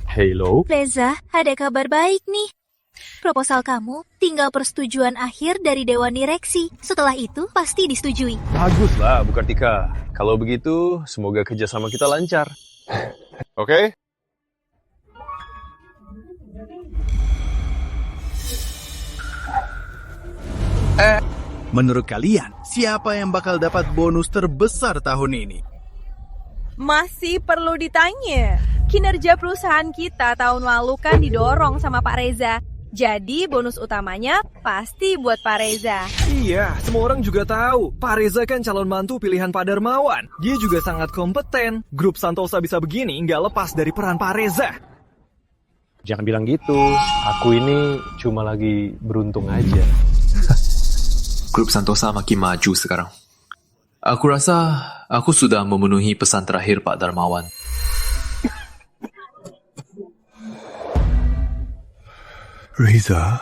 Hello? Reza, ada kabar baik nih. Proposal kamu tinggal persetujuan akhir dari Dewan Direksi. Setelah itu pasti disetujui. Baguslah, Bu Kartika. Kalau begitu, semoga kerjasama kita lancar. Oke? Menurut kalian, siapa yang bakal dapat bonus terbesar tahun ini? Masih perlu ditanya. Kinerja perusahaan kita tahun lalu kan didorong sama Pak Reza. Jadi bonus utamanya pasti buat Pak Reza. Iya, semua orang juga tahu. Pak Reza kan calon mantu pilihan Pak Darmawan. Dia juga sangat kompeten. Grup Santosa bisa begini nggak lepas dari peran Pak Reza. Jangan bilang gitu. Aku ini cuma lagi beruntung aja. Grup Santosa makin maju sekarang. Aku rasa aku sudah memenuhi pesan terakhir Pak Darmawan. Reza,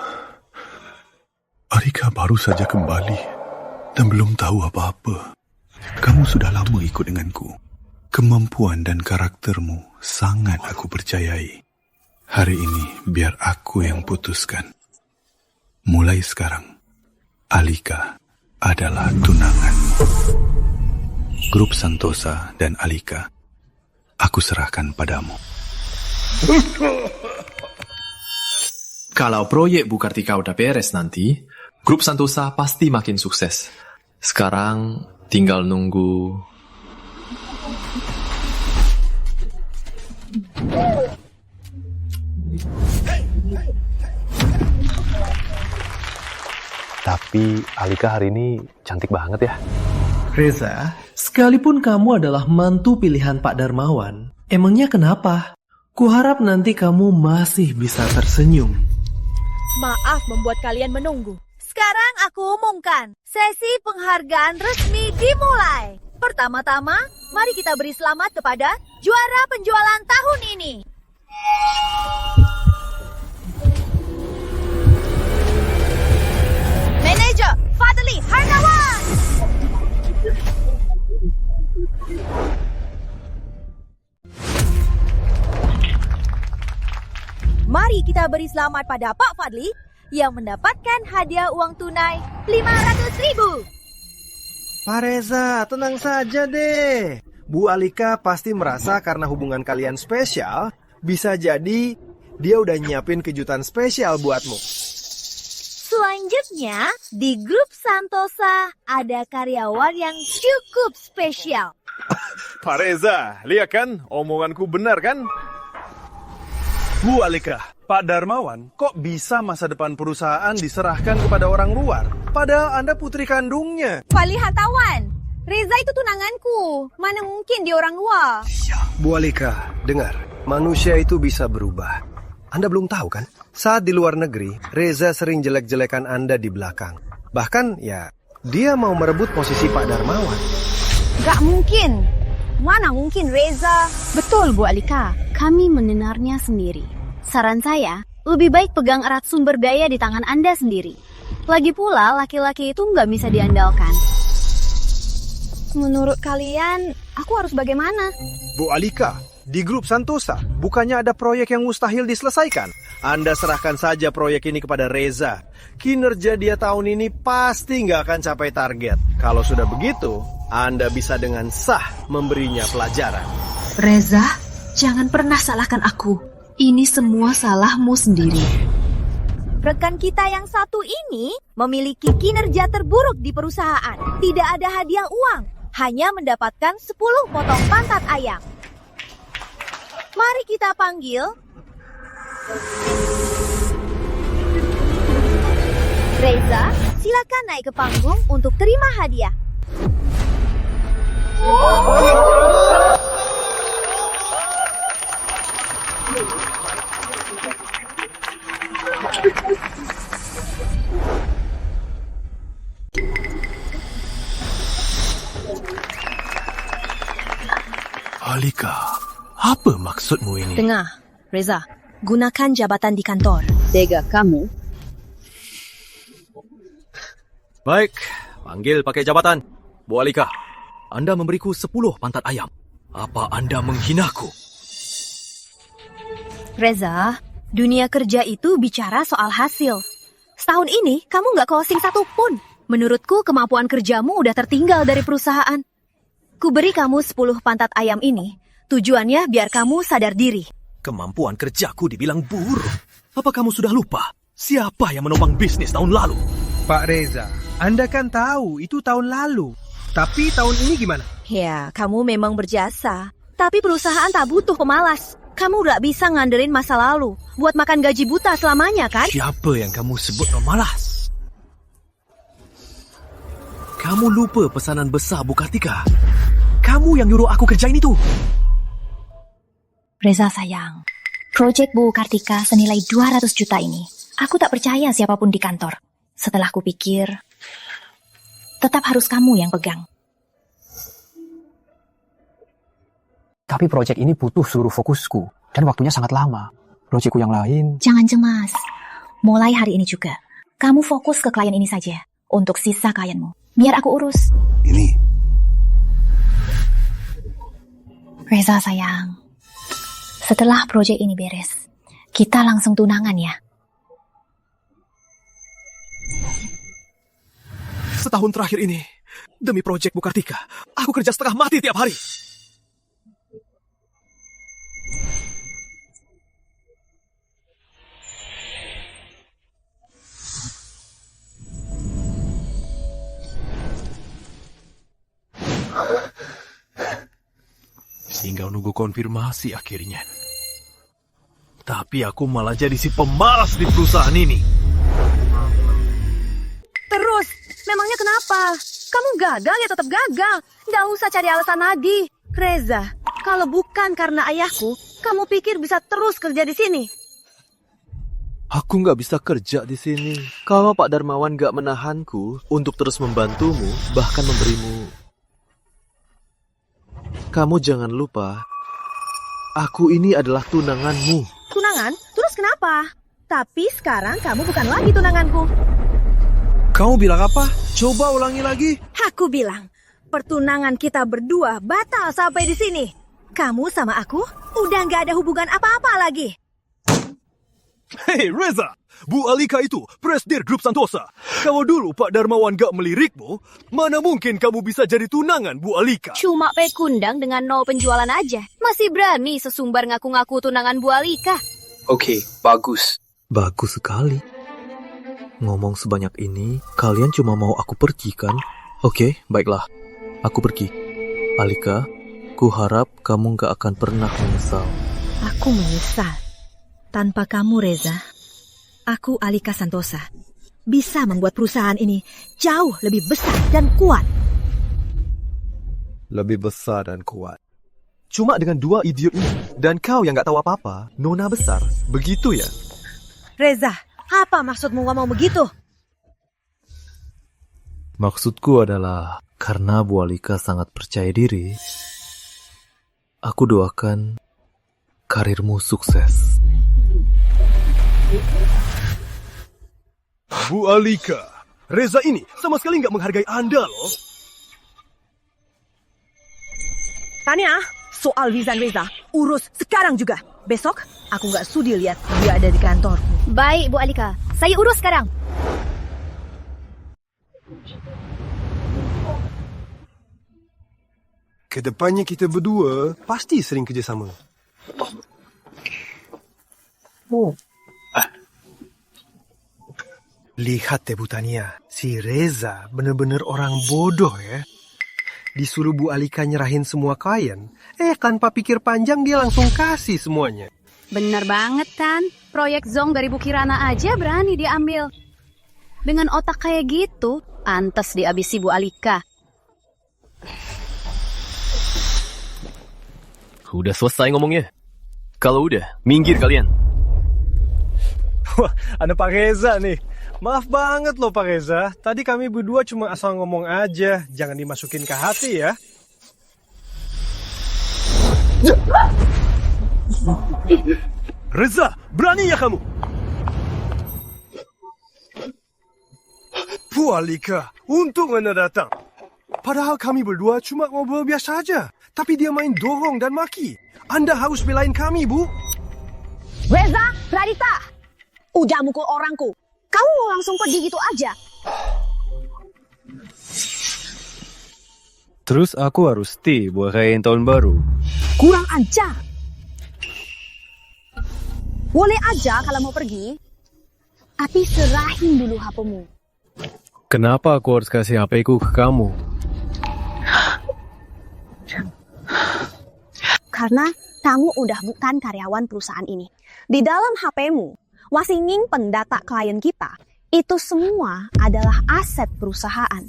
Arika baru saja kembali dan belum tahu apa-apa. Kamu sudah lama ikut denganku. Kemampuan dan karaktermu sangat aku percayai. Hari ini biar aku yang putuskan. Mulai sekarang, Alika adalah tunanganmu. Grup Santosa dan Alika, aku serahkan padamu. Kalau proyek Bu Kartika udah beres nanti, Grup Santosa pasti makin sukses. Sekarang tinggal nunggu. Tapi Alika hari ini cantik banget ya. Reza, sekalipun kamu adalah mantu pilihan Pak Darmawan, emangnya kenapa? Kuharap nanti kamu masih bisa tersenyum. Maaf membuat kalian menunggu. Sekarang aku umumkan, sesi penghargaan resmi dimulai. Pertama-tama, mari kita beri selamat kepada juara penjualan tahun ini. Manajer Fadli Harnawan. Mari kita beri selamat pada Pak Fadli yang mendapatkan hadiah uang tunai 500.000. Pak Reza, tenang saja deh. Bu Alika pasti merasa karena hubungan kalian spesial, bisa jadi dia udah nyiapin kejutan spesial buatmu. Selanjutnya, di grup Santosa ada karyawan yang cukup spesial. Pak Reza, lihat kan omonganku benar kan? Bu Alika, Pak Darmawan, kok bisa masa depan perusahaan diserahkan kepada orang luar? Padahal Anda putri kandungnya. Fadli Hartawan, Reza itu tunanganku. Mana mungkin dia orang luar? Bu Alika, dengar, manusia itu bisa berubah. Anda belum tahu kan? Saat di luar negeri, Reza sering jelek-jelekan Anda di belakang. Bahkan ya, dia mau merebut posisi Pak Darmawan. Gak mungkin. Mana mungkin Reza? Betul Bu Alika, kami mendengarnya sendiri. Saran saya, lebih baik pegang erat sumber daya di tangan Anda sendiri. Lagi pula, laki-laki itu nggak bisa diandalkan. Menurut kalian, aku harus bagaimana? Bu Alika, di grup Santosa, bukannya ada proyek yang mustahil diselesaikan? Anda serahkan saja proyek ini kepada Reza. Kinerja dia tahun ini pasti nggak akan capai target. Kalau sudah begitu, Anda bisa dengan sah memberinya pelajaran. Reza, jangan pernah salahkan aku. Ini semua salahmu sendiri. Rekan kita yang satu ini memiliki kinerja terburuk di perusahaan. Tidak ada hadiah uang, hanya mendapatkan 10 potong pantat ayam. Mari kita panggil Reza, silakan naik ke panggung untuk terima hadiah. Alika, apa maksudmu ini? Dengar, Reza, gunakan jabatan di kantor. Tega kamu? Baik, panggil pakai jabatan. Bu Alika, Anda memberiku 10 pantat ayam. Apa Anda menghinaku? Reza, dunia kerja itu bicara soal hasil. Setahun ini kamu nggak closing satu pun. Menurutku kemampuan kerjamu udah tertinggal dari perusahaan. Ku beri kamu 10 pantat ayam ini. Tujuannya biar kamu sadar diri. Kemampuan kerjaku dibilang buruk. Apa kamu sudah lupa? Siapa yang menopang bisnis tahun lalu? Pak Reza, Anda kan tahu itu tahun lalu. Tapi tahun ini gimana? Ya, kamu memang berjasa. Tapi perusahaan tak butuh pemalas. Kamu gak bisa ngandelin masa lalu buat makan gaji buta selamanya, kan? Siapa yang kamu sebut pemalas? Kamu lupa pesanan besar Bu Kartika. Kamu yang nyuruh aku kerjain itu. Reza sayang, proyek Bu Kartika senilai 200 juta ini, aku tak percaya siapapun di kantor. Setelah kupikir, tetap harus kamu yang pegang. Tapi proyek ini butuh seluruh fokusku, dan waktunya sangat lama. Proyekku yang lain... Jangan cemas. Mulai hari ini juga, kamu fokus ke klien ini saja. Untuk sisa klienmu, biar aku urus. Ini. Reza sayang, setelah proyek ini beres, kita langsung tunangan ya. Setahun terakhir ini, demi proyek Bu Kartika, aku kerja setengah mati tiap hari. Tinggal nunggu konfirmasi akhirnya. Tapi aku malah jadi si pemalas di perusahaan ini. Terus, memangnya kenapa? Kamu gagal ya tetap gagal. Nggak usah cari alasan lagi. Reza, kalau bukan karena ayahku, kamu pikir bisa terus kerja di sini? Aku nggak bisa kerja di sini. Kalau Pak Darmawan nggak menahanku untuk terus membantumu, bahkan memberimu. Kamu jangan lupa, aku ini adalah tunanganmu. Tunangan? Terus kenapa? Tapi sekarang kamu bukan lagi tunanganku. Kamu bilang apa? Coba ulangi lagi. Aku bilang, pertunangan kita berdua batal sampai di sini. Kamu sama aku udah nggak ada hubungan apa-apa lagi. Hei Reza, Bu Alika itu presidir grup Santosa. Kalau dulu Pak Darmawan gak melirikmu, mana mungkin kamu bisa jadi tunangan Bu Alika? Cuma pekundang dengan 0 penjualan aja. Masih berani sesumbar ngaku-ngaku tunangan Bu Alika. Oke, bagus. Bagus sekali. Ngomong sebanyak ini, kalian cuma mau aku pergi kan? Oke, baiklah. Aku pergi. Alika, ku harap kamu gak akan pernah menyesal. Aku menyesal. Tanpa kamu, Reza, aku Alika Santosa bisa membuat perusahaan ini jauh lebih besar dan kuat. Lebih besar dan kuat. Cuma dengan 2 idiot ini, dan kau yang gak tahu apa-apa, nona besar. Begitu ya? Reza, apa maksudmu ngomong begitu? Maksudku adalah, karena Bu Alika sangat percaya diri, aku doakan karirmu sukses. Bu Alika, Reza ini sama sekali nggak menghargai Anda loh. Tanya, soal Wizan Reza, urus sekarang juga. Besok, aku nggak sudi lihat dia ada di kantorku. Baik, Bu Alika. Saya urus sekarang. Kedepannya kita berdua pasti sering kerjasama. Lihat deh Bu Tania, si Reza bener-bener orang bodoh ya. Disuruh Bu Alika nyerahin semua klien, tanpa pikir panjang dia langsung kasih semuanya. Bener banget kan? Proyek Zong dari Bu Kirana aja berani diambil. Dengan otak kayak gitu, pantas dihabisi Bu Alika. Udah selesai ngomongnya. Kalau udah, minggir kalian. Wah, ada Pak Reza nih. Maaf banget loh Pak Reza. Tadi kami berdua cuma asal ngomong aja. Jangan dimasukin ke hati ya. Reza, berani ya kamu? Bu Alika, untung Anda datang. Padahal kami berdua cuma ngobrol biasa aja. Tapi dia main dorong dan maki. Anda harus belain kami, Bu. Reza, Radita, udah mukul orangku. Kamu mau langsung pergi gitu aja? Terus aku harus stay buat rayain tahun baru. Kurang ajar. Boleh aja kalau mau pergi. Tapi serahin dulu HP-mu. Kenapa aku harus kasih HP-ku ke kamu? Karena kamu udah bukan karyawan perusahaan ini. Di dalam HP-mu, masih nyimpen data klien kita. Itu semua adalah aset perusahaan.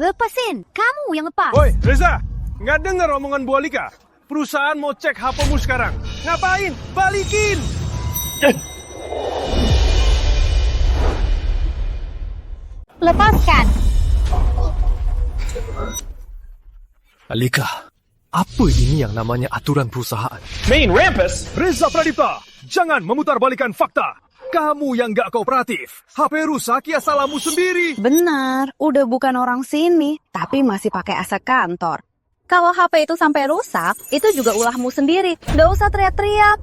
Lepasin, kamu yang lepas. Woi, Reza, nggak dengar omongan Bu Alika? Perusahaan mau cek HP-mu sekarang. Ngapain? Balikin! Lepaskan. Alika, apa ini yang namanya aturan perusahaan? Main Rampus! Reza Pradipta, jangan memutarbalikan fakta. Kamu yang gak kooperatif. HP rusak ya salahmu sendiri. Benar, udah bukan orang sini, tapi masih pakai aset kantor. Kalau HP itu sampai rusak, itu juga ulahmu sendiri. Nggak usah teriak-teriak.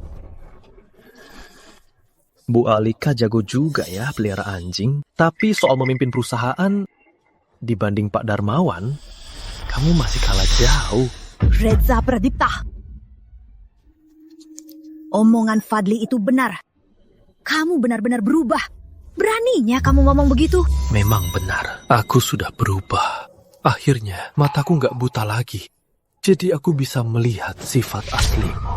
Bu Alika jago juga ya pelihara anjing. Tapi soal memimpin perusahaan, dibanding Pak Darmawan, kamu masih kalah jauh. Reza Pradipta. Omongan Fadli itu benar. Kamu benar-benar berubah. Beraninya kamu ngomong begitu. Memang benar, aku sudah berubah. Akhirnya, mataku nggak buta lagi. Jadi aku bisa melihat sifat aslimu.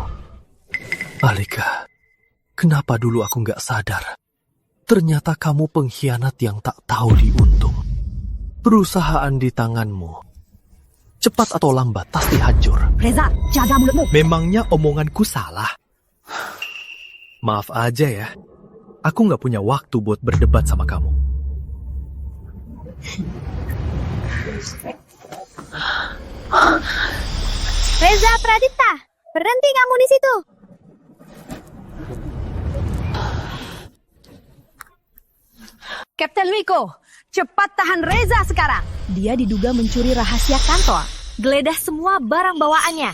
Alika, kenapa dulu aku nggak sadar? Ternyata kamu pengkhianat yang tak tahu diuntung. Perusahaan di tanganmu. Cepat atau lambat pasti hancur. Reza, jaga mulutmu. Memangnya omonganku salah? Maaf aja ya. Aku nggak punya waktu buat berdebat sama kamu. Reza Pradipta, berhenti kamu di situ. Kapten Rico, cepat tahan Reza sekarang. Dia diduga mencuri rahasia kantor. Geledah semua barang bawaannya.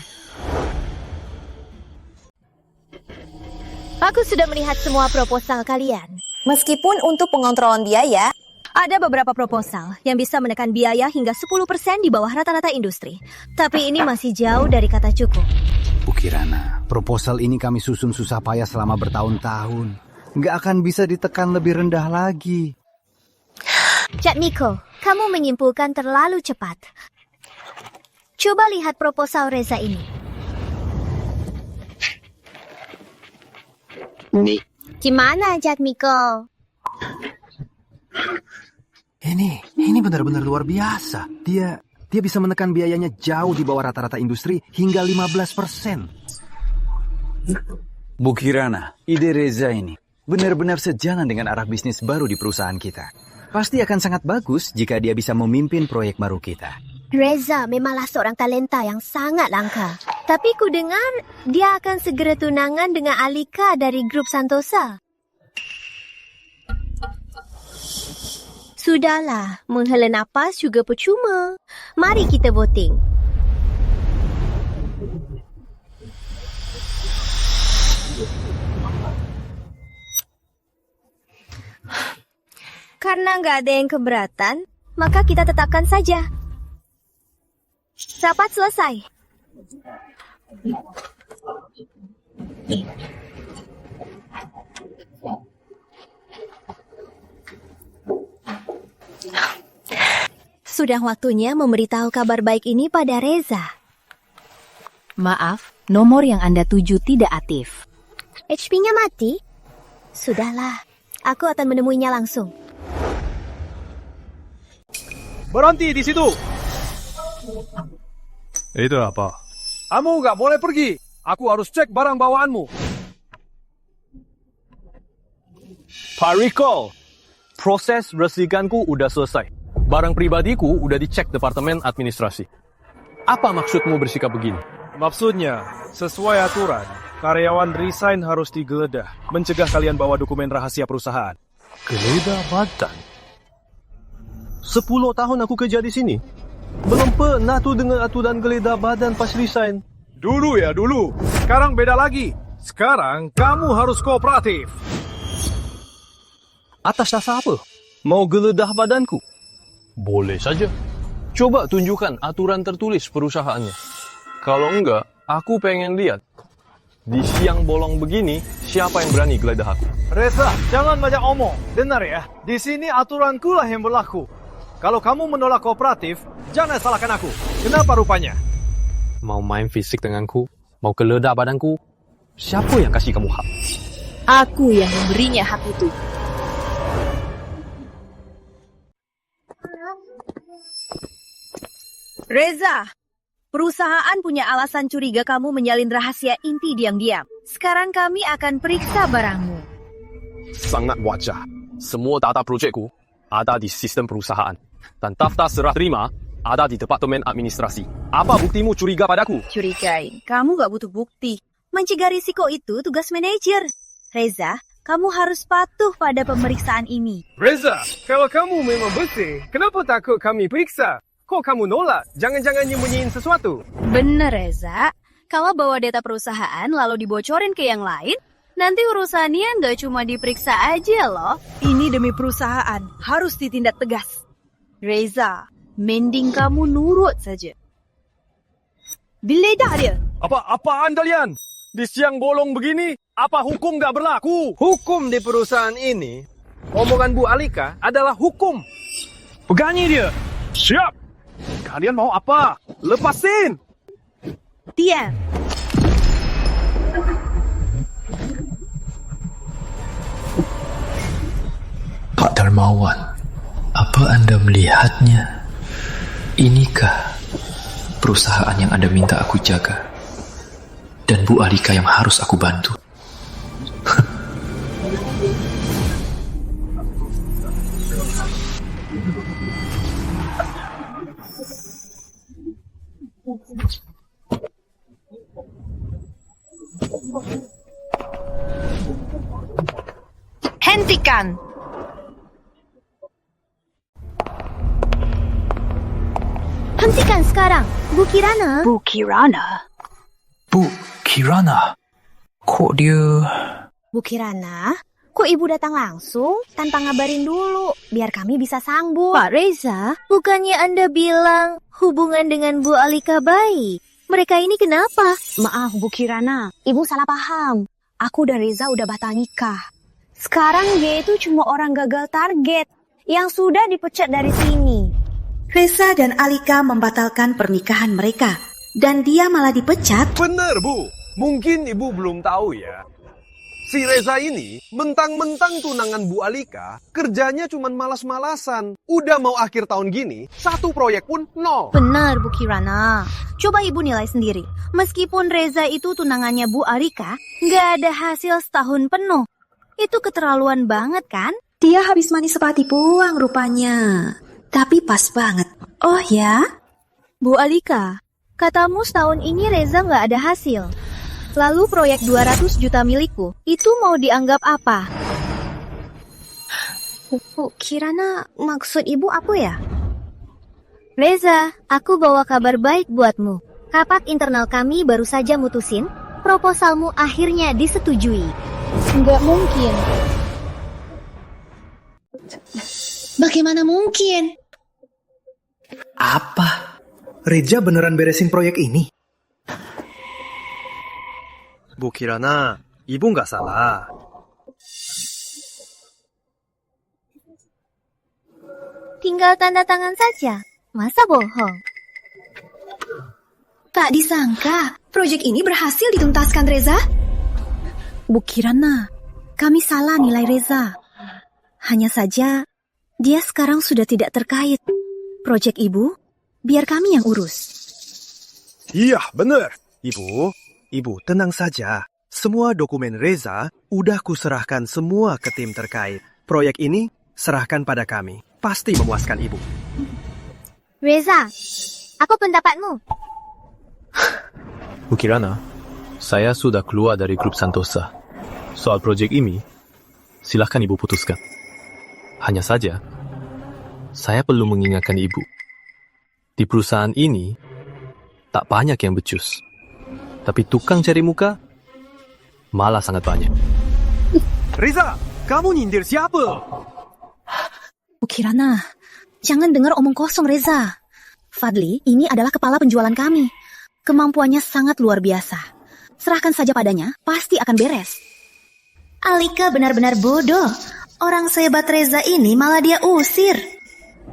Aku sudah melihat semua proposal kalian. Meskipun untuk pengontrolan biaya, ada beberapa proposal yang bisa menekan biaya hingga 10% di bawah rata-rata industri. Tapi ini masih jauh dari kata cukup. Bu Kirana, proposal ini kami susun susah payah selama bertahun-tahun. Nggak akan bisa ditekan lebih rendah lagi. Jatmiko, kamu menyimpulkan terlalu cepat. Coba lihat proposal Reza ini. Gimana, Jatmiko? Ini benar-benar luar biasa. Dia bisa menekan biayanya jauh di bawah rata-rata industri hingga 15%. Bu Kirana, ide Reza ini benar-benar sejalan dengan arah bisnis baru di perusahaan kita. Pasti akan sangat bagus jika dia bisa memimpin proyek baru kita. Reza memanglah seorang talenta yang sangat langka. Tapi ku dengar dia akan segera tunangan dengan Alika dari grup Santosa. Sudahlah, menghela napas juga percuma. Mari kita voting. Karena nggak ada yang keberatan, maka kita tetapkan saja. Rapat selesai. Sudah waktunya memberitahu kabar baik ini pada Reza. Maaf, nomor yang Anda tuju tidak aktif. HP-nya mati? Sudahlah, aku akan menemuinya langsung. Berhenti di situ. Itu apa? Kamu nggak boleh pergi. Aku harus cek barang bawaanmu. Pak Rico, proses resmikanku udah selesai. Barang pribadiku udah dicek departemen administrasi. Apa maksudmu bersikap begini? Maksudnya, sesuai aturan, Karyawan resign harus digeledah. Mencegah kalian bawa dokumen rahasia perusahaan. Geledah badan? 10 tahun aku kerja di sini. Belum pernah tu dengar aturan geledah badan pas resign. Dulu ya, dulu. Sekarang beda lagi. Sekarang kamu harus kooperatif. Atas dasar apa? Mau geledah badanku? Boleh saja. Coba tunjukkan aturan tertulis perusahaannya. Kalau enggak, aku pengen lihat. Di siang bolong begini, siapa yang berani geledah aku? Reza, jangan banyak omong. Dengar ya, di sini aturanku lah yang berlaku. Kalau kamu menolak kooperatif, jangan salahkan aku. Kenapa rupanya? Mau main fisik denganku? Mau geledah badanku? Siapa yang kasih kamu hak? Aku yang memberinya hak itu. Reza, perusahaan punya alasan curiga kamu menyalin rahasia inti diam-diam. Sekarang kami akan periksa barangmu. Sangat wajar. Semua data proyekku ada di sistem perusahaan. Dan daftar serah terima ada di Departemen Administrasi. Apa buktimu curiga padaku? Curigain, kamu gak butuh bukti. Mencegah risiko itu tugas manajer. Reza, kamu harus patuh pada pemeriksaan ini. Reza, kalau kamu memang bersih, kenapa takut kami periksa? Kok kamu nolak? Jangan-jangan nyembunyiin sesuatu. Bener, Reza. Kalau bawa data perusahaan lalu dibocorin ke yang lain, nanti urusannya nggak cuma diperiksa aja loh. Ini demi perusahaan, harus ditindak tegas. Reza, mending kamu nurut saja. Geledah dia. Apaan kalian? Di siang bolong begini, apa hukum gak berlaku? Hukum di perusahaan ini, omongan Bu Alika adalah hukum. Pegangi dia. Siap. Kalian mau apa? Lepasin. Diam. Pak Darmawan, apa Anda melihatnya? Inikah perusahaan yang Anda minta aku jaga? Dan Bu Alika yang harus aku bantu? Hentikan. Hentikan sekarang, Bu Kirana. Bu Kirana? Bu Kirana? Kok dia... Bu Kirana, kok ibu datang langsung tanpa ngabarin dulu, biar kami bisa sambut. Pak Reza, bukannya Anda bilang hubungan dengan Bu Alika baik? Mereka ini kenapa? Maaf Bu Kirana, ibu salah paham. Aku dan Reza udah batal nikah. Sekarang dia itu cuma orang gagal target yang sudah dipecat dari sini. Reza dan Alika membatalkan pernikahan mereka, dan dia malah dipecat. Bener, Bu. Mungkin Ibu belum tahu ya. Si Reza ini mentang-mentang tunangan Bu Alika, kerjanya cuma malas-malasan. Udah mau akhir tahun gini, satu proyek pun nol. Benar, Bu Kirana. Coba Ibu nilai sendiri. Meskipun Reza itu tunangannya Bu Alika, nggak ada hasil setahun penuh. Itu keterlaluan banget kan? Dia habis manis sepati puang rupanya. Tapi pas banget. Oh ya? Bu Alika, katamu setahun ini Reza nggak ada hasil. Lalu proyek 200 juta milikku, itu mau dianggap apa? Bu Kirana, maksud ibu apa ya? Reza, aku bawa kabar baik buatmu. Rapat internal kami baru saja mutusin, proposalmu akhirnya disetujui. Nggak mungkin. Bagaimana mungkin? Apa? Reja beneran beresin proyek ini? Bu Kirana, ibu nggak salah. Tinggal tanda tangan saja. Masa bohong? Tak disangka, proyek ini berhasil dituntaskan Reza. Bu Kirana, kami salah nilai Reza. Hanya saja, dia sekarang sudah tidak terkait. Proyek ibu, biar kami yang urus. Iya, bener. Ibu, tenang saja. Semua dokumen Reza udah kuserahkan semua ke tim terkait. Proyek ini serahkan pada kami. Pasti memuaskan ibu. Reza, apa pendapatmu? Bu Kirana, Saya sudah keluar dari grup Santosa. Soal proyek ini, silahkan Ibu putuskan. Hanya saja, saya perlu mengingatkan Ibu. Di perusahaan ini, tak banyak yang becus. Tapi tukang cari muka, malah sangat banyak. Reza, kamu nyindir siapa? Bu Kirana, jangan dengar omong kosong Reza. Fadli, ini adalah kepala penjualan kami. Kemampuannya sangat luar biasa. Serahkan saja padanya, pasti akan beres. Alika benar-benar bodoh. Orang sehebat Reza ini malah dia usir.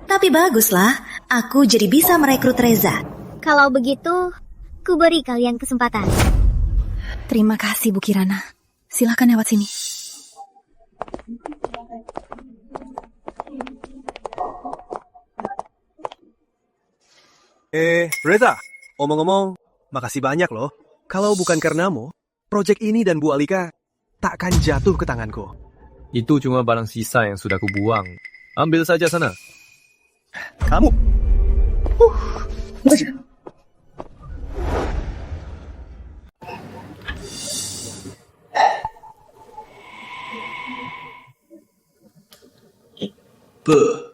Tapi baguslah, aku jadi bisa merekrut Reza. Kalau begitu, ku beri kalian kesempatan. Terima kasih Bu Kirana. Silahkan lewat sini. Reza, omong-omong, makasih banyak loh. Kalau bukan karenamu, proyek ini dan Bu Alika takkan jatuh ke tanganku. Itu cuma barang sisa yang sudah kubuang. Ambil saja sana. Kamu.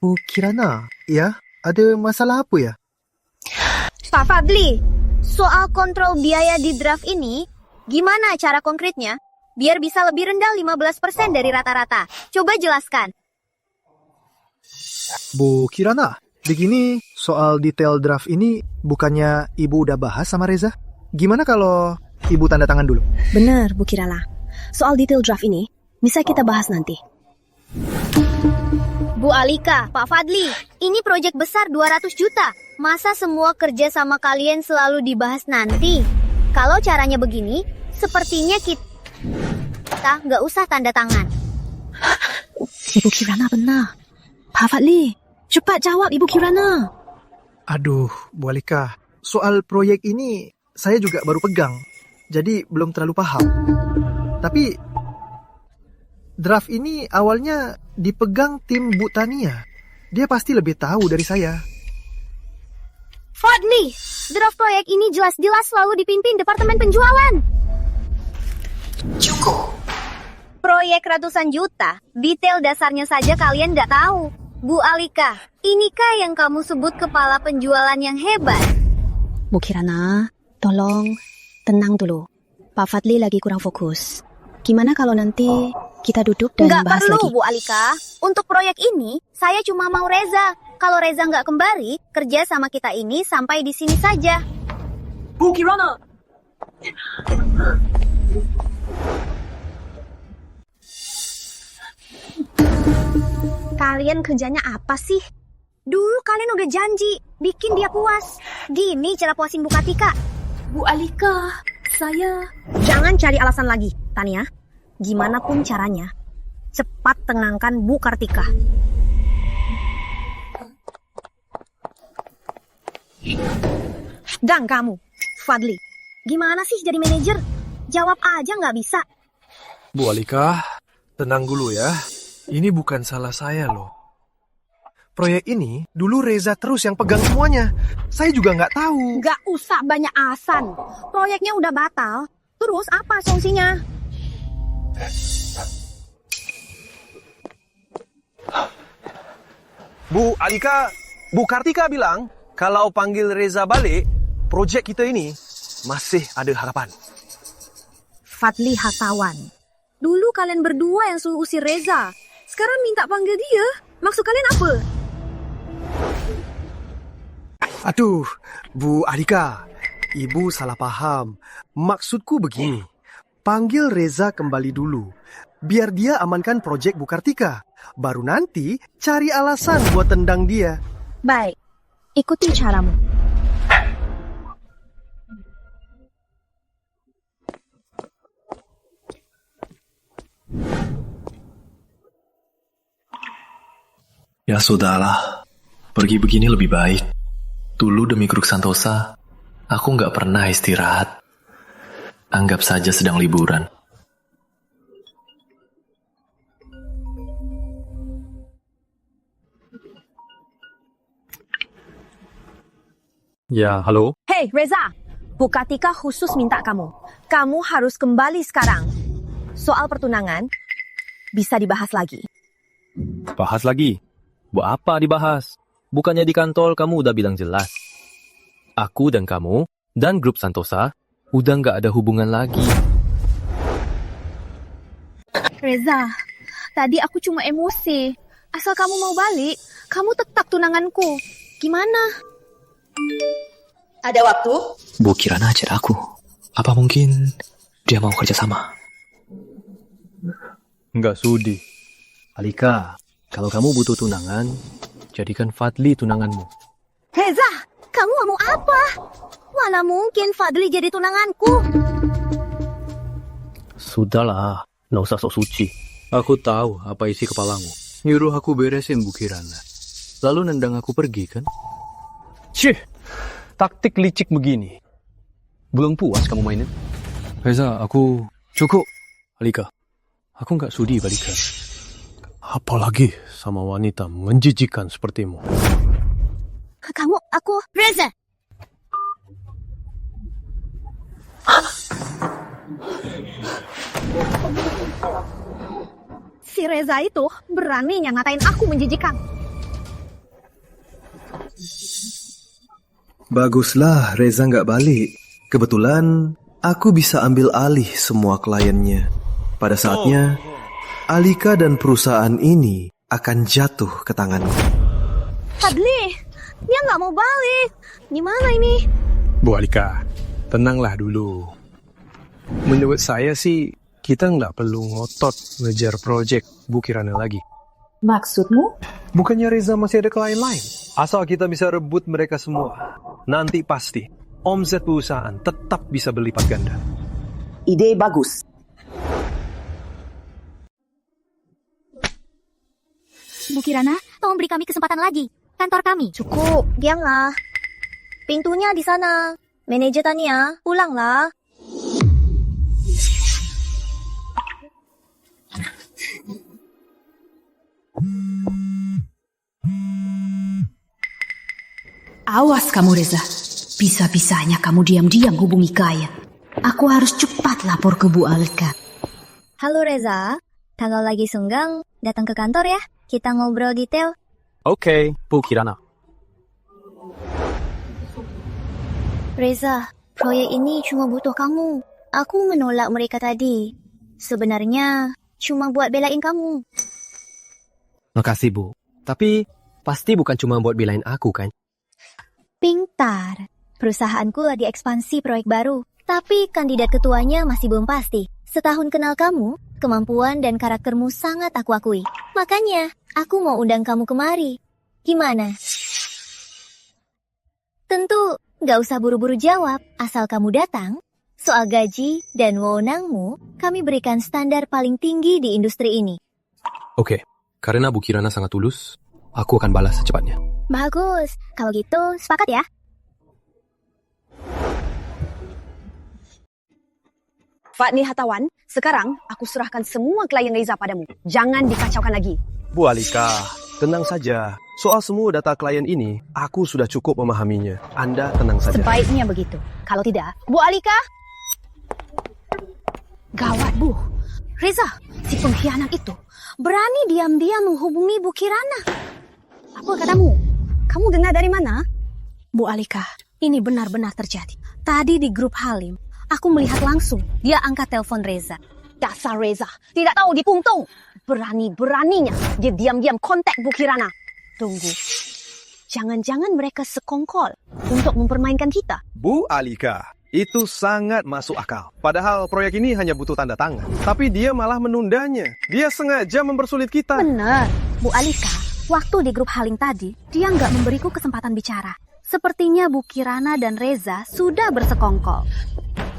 Bu Kirana, ya? Ada masalah apa ya? Pak Fadli, soal kontrol biaya di draft ini, gimana cara konkretnya? Biar bisa lebih rendah 15% dari rata-rata. Coba jelaskan. Bu Kirana, begini soal detail draft ini bukannya Ibu udah bahas sama Reza? Gimana kalau Ibu tanda tangan dulu? Benar, Bu Kirana. Soal detail draft ini, bisa kita bahas nanti. Bu Alika, Pak Fadli, ini proyek besar 200 juta. Masa semua kerja sama kalian selalu dibahas nanti? Kalau caranya begini, sepertinya kita nggak usah tanda tangan. Ibu Kirana benar. Pak Fadli, cepat jawab Ibu Kirana. Aduh, Bu Alika, soal proyek ini saya juga baru pegang, jadi belum terlalu paham. Tapi draft ini awalnya dipegang tim Bu Tania. Dia pasti lebih tahu dari saya. Fadli, draft proyek ini jelas-jelas selalu dipimpin Departemen Penjualan. Cukup. Proyek ratusan juta, detail dasarnya saja kalian nggak tahu. Bu Alika, inikah yang kamu sebut kepala penjualan yang hebat? Bu Kirana, tolong tenang dulu. Pak Fadli lagi kurang fokus. Gimana kalau nanti kita duduk dan Nggak bahas perlu, lagi? Bu Alika. Untuk proyek ini, saya cuma mau Reza. Kalau Reza nggak kembali, kerja sama kita ini sampai di sini saja. Bu Kirana. Kalian kerjanya apa sih? Dulu kalian udah janji bikin dia puas. Gini cara puasin Bu Kartika. Bu Alika, saya... Jangan cari alasan lagi, Tania. Gimana pun caranya, cepat tenangkan Bu Kartika. Dan kamu, Fadli, gimana sih jadi manajer? Jawab aja nggak bisa. Bu Alika, tenang dulu ya. Ini bukan salah saya loh. Proyek ini dulu Reza terus yang pegang semuanya. Saya juga nggak tahu. Nggak usah banyak alasan. Proyeknya udah batal. Terus apa solusinya? Bu Alika, Bu Kartika bilang kalau panggil Reza balik, proyek kita ini masih ada harapan. Fadli Hatawan. Dulu kalian berdua yang suruh usir Reza. Sekarang minta panggil dia. Maksud kalian apa? Aduh, Bu Alika, Ibu salah paham. Maksudku begini, panggil Reza kembali dulu. Biar dia amankan proyek Bu Kartika. Baru nanti cari alasan buat tendang dia. Baik, ikuti caramu. Ya sudahlah, pergi begini lebih baik. Dulu demi Kruk Santosa, aku nggak pernah istirahat. Anggap saja sedang liburan. Ya, halo? Hey, Reza. Bu Kartika khusus minta kamu. Kamu harus kembali sekarang. Soal pertunangan bisa dibahas lagi. Bahas lagi? Buat apa dibahas? Bukannya di kantor kamu udah bilang jelas. Aku dan kamu dan grup Santosa udah nggak ada hubungan lagi. Reza, tadi aku cuma emosi. Asal kamu mau balik, kamu tetap tunanganku. Gimana? Ada waktu? Bu Kirana ajar aku. Apa mungkin dia mau kerja sama? Nggak sudi. Alika, kalau kamu butuh tunangan, jadikan Fadli tunanganmu. Reza, kamu mau apa? Mana mungkin Fadli jadi tunanganku? Sudahlah, nggak usah sok suci. Aku tahu apa isi kepalamu. Nyuruh aku beresin Bu Kirana. Lalu nendang aku pergi kan? Cih, taktik licik begini. Belum puas kamu mainin? Reza, aku cukup. Alika, aku nggak sudi balikan. Apalagi sama wanita menjijikan sepertimu. Reza! Si Reza itu beraninya ngatain aku menjijikan. Baguslah Reza nggak balik. Kebetulan aku bisa ambil alih semua kliennya. Pada saatnya, Alika dan perusahaan ini akan jatuh ke tanganku. Fadli, dia nggak mau balik. Gimana ini? Bu Alika, tenanglah dulu. Menurut saya sih, kita nggak perlu ngotot ngejar proyek Bu Kirana lagi. Maksudmu? Bukannya Reza masih ada klien lain? Asal kita bisa rebut mereka semua, nanti pasti omset perusahaan tetap bisa berlipat ganda. Ide bagus. Bu Kirana, tolong beri kami kesempatan lagi. Kantor kami. Cukup, diamlah. Pintunya di sana. Manajer Tania, pulanglah. Awas kamu Reza. Bisa-bisanya kamu diam-diam hubungi Kaya. Aku harus cepat lapor ke Bu Alika. Halo Reza, kalau lagi senggang, datang ke kantor ya. Kita ngobrol detail. Oke, Bu Kirana. Reza, proyek ini cuma butuh kamu. Aku menolak mereka tadi. Sebenarnya cuma buat belain kamu. Makasih, Bu. Tapi pasti bukan cuma buat belain aku, kan? Pintar. Perusahaanku lagi ekspansi proyek baru. Tapi kandidat ketuanya masih belum pasti. Setahun kenal kamu, kemampuan dan karaktermu sangat aku akui. Makanya, aku mau undang kamu kemari. Gimana? Tentu, gak usah buru-buru jawab. Asal kamu datang, soal gaji dan wewenangmu, kami berikan standar paling tinggi di industri ini. Oke, karena Bu Kirana sangat tulus, aku akan balas secepatnya. Bagus. Kalau gitu, sepakat ya? Fadli Hatawan, sekarang aku serahkan semua klien Reza padamu. Jangan dikacaukan lagi. Bu Alika, tenang saja. Soal semua data klien ini, aku sudah cukup memahaminya. Anda tenang saja. Sebaiknya begitu. Kalau tidak, Bu Alika. Gawat, Bu. Reza, si pengkhianat itu berani diam-diam menghubungi Bu Kirana. Apa katamu? Kamu dengar dari mana? Bu Alika, ini benar-benar terjadi. Tadi di grup Halim, aku melihat langsung dia angkat telepon Reza. Dasar Reza, tidak tahu dipuntung. Berani-beraninya dia diam-diam kontak Bu Kirana. Tunggu, jangan-jangan mereka sekongkol untuk mempermainkan kita. Bu Alika, itu sangat masuk akal. Padahal proyek ini hanya butuh tanda tangan. Tapi dia malah menundanya. Dia sengaja mempersulit kita. Benar, Bu Alika. Waktu di grup Halim tadi, dia nggak memberiku kesempatan bicara. Sepertinya Bu Kirana dan Reza sudah bersekongkol.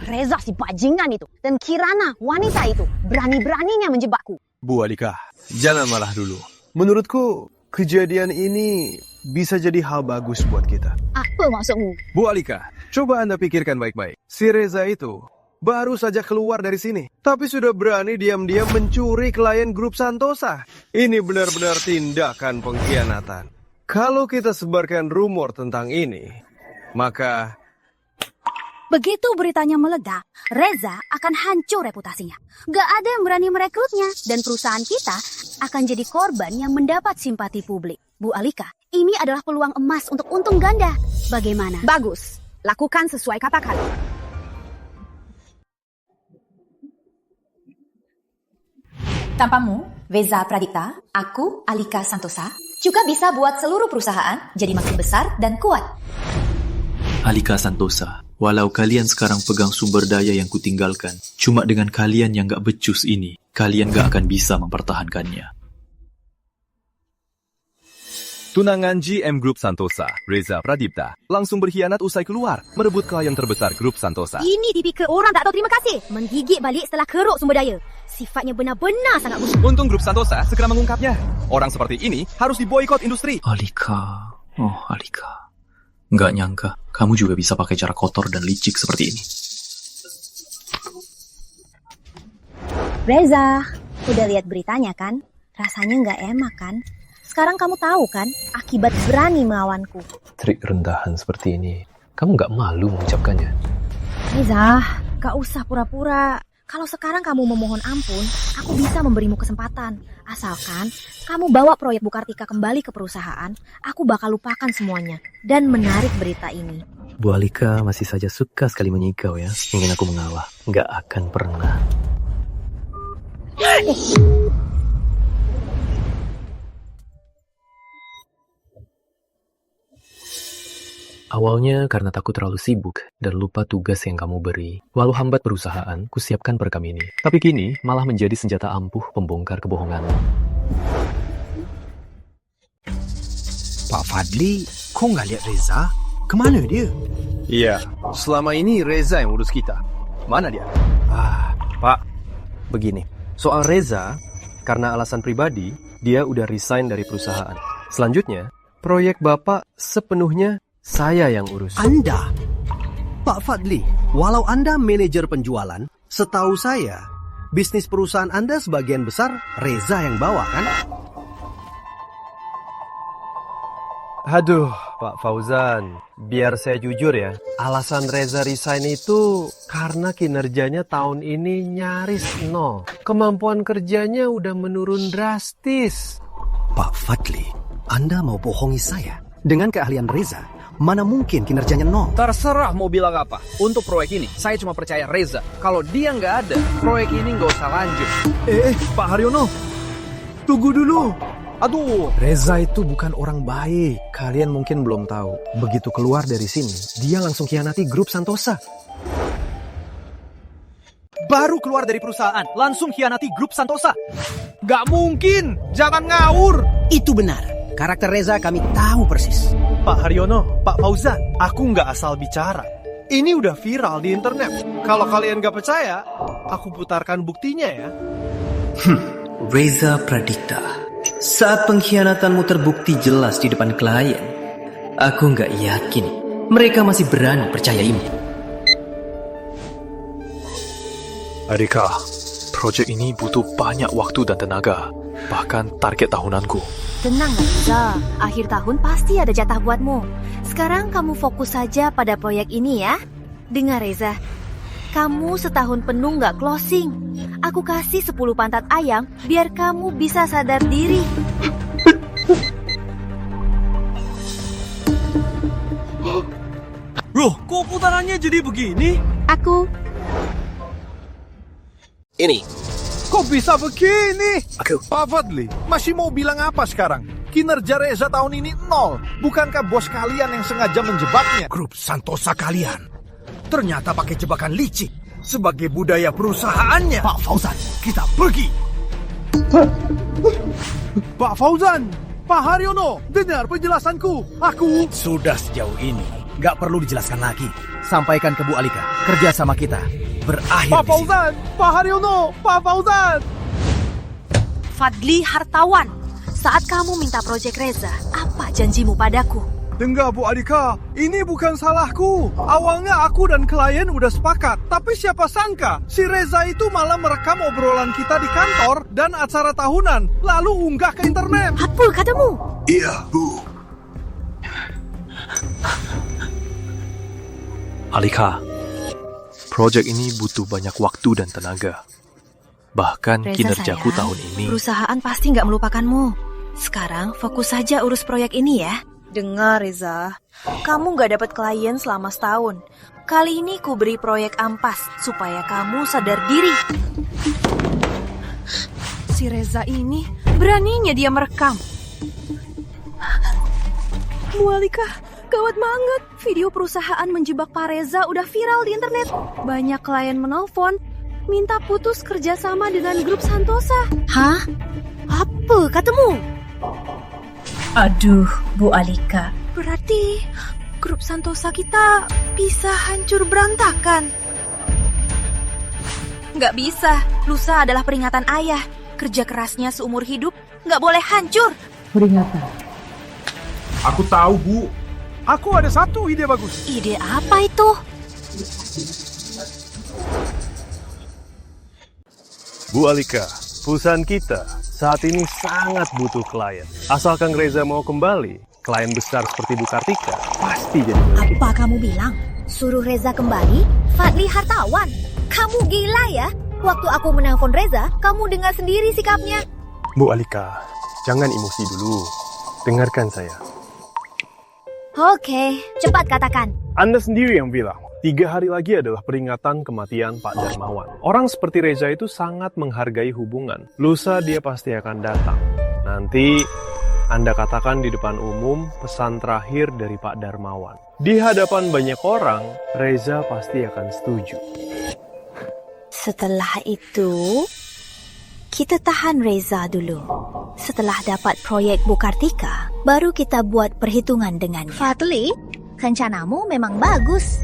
Reza si bajingan itu dan Kirana wanita itu berani-beraninya menjebakku. Bu Alika, jangan marah dulu. Menurutku, kejadian ini bisa jadi hal bagus buat kita. Apa maksudmu? Bu Alika, coba Anda pikirkan baik-baik. Si Reza itu baru saja keluar dari sini, tapi sudah berani diam-diam mencuri klien grup Santosa. Ini benar-benar tindakan pengkhianatan. Kalau kita sebarkan rumor tentang ini, maka Begitu beritanya meledak, Reza akan hancur reputasinya. Gak ada yang berani merekrutnya, dan perusahaan kita akan jadi korban yang mendapat simpati publik. Bu Alika, Ini adalah peluang emas untuk untung ganda. Bagaimana? bagus. Lakukan sesuai katakan. Tanpamu, Veza Pradipta, aku, Alika Santosa, juga bisa buat seluruh perusahaan jadi makin besar dan kuat. Alika Santosa, walau kalian sekarang pegang sumber daya yang kutinggalkan, cuma dengan kalian yang gak becus ini, kalian gak akan bisa mempertahankannya. Tunangan GM Grup Santosa, Reza Pradipta, langsung berkhianat usai keluar, merebut klien terbesar Grup Santosa. Ini tipikal orang tak tahu terima kasih. Menggigit balik setelah keruk sumber daya. Sifatnya benar-benar sangat busuk. Untung Grup Santosa segera mengungkapnya. Orang seperti ini harus diboikot industri. Alika, Alika. Nggak nyangka, kamu juga bisa pakai cara kotor dan licik seperti ini. Reza, udah lihat beritanya kan? Rasanya nggak enak kan? Sekarang kamu tahu kan akibat berani melawanku. Trik rendahan seperti ini, kamu nggak malu mengucapkannya? Reza, gak usah pura-pura. Kalau sekarang kamu memohon ampun, aku bisa memberimu kesempatan. Asalkan kamu bawa proyek Bukartika kembali ke perusahaan, aku bakal lupakan semuanya dan menarik berita ini. Bu Alika masih saja suka sekali menyikau ya. Ingin aku mengalah. Nggak akan pernah. Awalnya karena takut terlalu sibuk dan lupa tugas yang kamu beri. Walau hambat perusahaan, kusiapkan perekam ini. Tapi kini malah menjadi senjata ampuh pembongkar kebohongan. Pak Fadli, kok nggak lihat Reza? Kemana dia? Iya, selama ini Reza yang urus kita. Mana dia? Pak, begini. Soal Reza, karena alasan pribadi, dia udah resign dari perusahaan. Selanjutnya, proyek Bapak sepenuhnya saya yang urus. Anda? Pak Fadli, walau Anda manajer penjualan, setahu saya, bisnis perusahaan Anda sebagian besar Reza yang bawa kan? Aduh, Pak Fauzan, biar saya jujur ya, alasan Reza resign itu karena kinerjanya tahun ini nyaris nol. Kemampuan kerjanya udah menurun drastis. Pak Fadli, Anda mau bohongi saya? Dengan keahlian Reza, mana mungkin kinerjanya nol? Terserah mau bilang apa. Untuk proyek ini, saya cuma percaya Reza. Kalau dia nggak ada, proyek ini nggak usah lanjut. Pak Haryono, tunggu dulu. Aduh, Reza itu bukan orang baik. Kalian mungkin belum tahu. Begitu keluar dari sini, dia langsung khianati Grup Santosa. baru keluar dari perusahaan, langsung khianati Grup Santosa. Gak mungkin, jangan ngawur. Itu benar. Karakter Reza kami tahu persis. Pak Haryono, Pak Fauzan, aku nggak asal bicara. Ini udah viral di internet. Kalau kalian nggak percaya, aku putarkan buktinya ya. Reza Pradipta, saat pengkhianatanmu terbukti jelas di depan klien, aku nggak yakin mereka masih berani percayaimu. Adika, proyek ini butuh banyak waktu dan tenaga, bahkan target tahunanku. Tenang Reza, akhir tahun pasti ada jatah buatmu. Sekarang kamu fokus saja pada proyek ini ya. Dengar Reza, kamu setahun penuh nggak closing. Aku kasih 10 pantat ayam biar kamu bisa sadar diri. Loh, kok putarannya jadi begini? Aku. Ini. Kok bisa begini? Pak Fadli, masih mau bilang apa sekarang? Kinerja Reza tahun ini nol. Bukankah bos kalian yang sengaja menjebaknya? Grup Santosa kalian ternyata pakai jebakan licik sebagai budaya perusahaannya. Pak Fauzan, kita pergi. Pak Fauzan, Pak Haryono, dengar penjelasanku. Aku sudah sejauh ini, nggak perlu dijelaskan lagi. Sampaikan ke Bu Alika, kerja sama kita berakhir. Pak Fauzan, Pak Haryono, Pak Fauzan. Fadli Hartawan, saat kamu minta proyek Reza, apa janjimu padaku? Dengar Bu Alika, ini bukan salahku. Awalnya aku dan klien udah sepakat. Tapi siapa sangka, si Reza itu malah merekam obrolan kita di kantor dan acara tahunan, lalu unggah ke internet. Apa katamu? Iya, Bu. Alika, Proyek ini butuh banyak waktu dan tenaga. Bahkan Reza, kinerjaku sayang, tahun ini... perusahaan pasti nggak melupakanmu. Sekarang fokus saja urus proyek ini ya. Dengar Reza, kamu gak dapat klien selama setahun. Kali ini ku beri proyek ampas supaya kamu sadar diri. Si Reza ini beraninya dia merekam. Bu Alika, gawat banget. Video perusahaan menjebak Pak Reza udah viral di internet. Banyak klien menelpon, minta putus kerjasama dengan grup Santosa. Hah? Apa katamu? Aduh, Bu Alika. Berarti grup Santosa kita bisa hancur berantakan. Nggak bisa, lusa adalah peringatan ayah. Kerja kerasnya seumur hidup nggak boleh hancur. Peringatan. Aku tahu, Bu. Aku ada satu ide bagus. Ide apa itu? Bu Alika, perusahaan kita saat ini sangat butuh klien. Asalkan Reza mau kembali, klien besar seperti Bu Kartika pasti jadi. Apa kamu bilang? Suruh Reza kembali? Fadli hartawan. Kamu gila ya? Waktu aku menelpon Reza, kamu dengar sendiri sikapnya. Bu Alika, jangan emosi dulu. Dengarkan saya. Oke, cepat katakan. Anda sendiri yang bilang, 3 hari lagi adalah peringatan kematian Pak Darmawan. Orang seperti Reza itu sangat menghargai hubungan. Lusa dia pasti akan datang. Nanti Anda katakan di depan umum pesan terakhir dari Pak Darmawan. Di hadapan banyak orang, Reza pasti akan setuju. Setelah itu, kita tahan Reza dulu. Setelah dapat proyek Bu Kartika, baru kita buat perhitungan dengannya. Fadli, rencanamu memang bagus.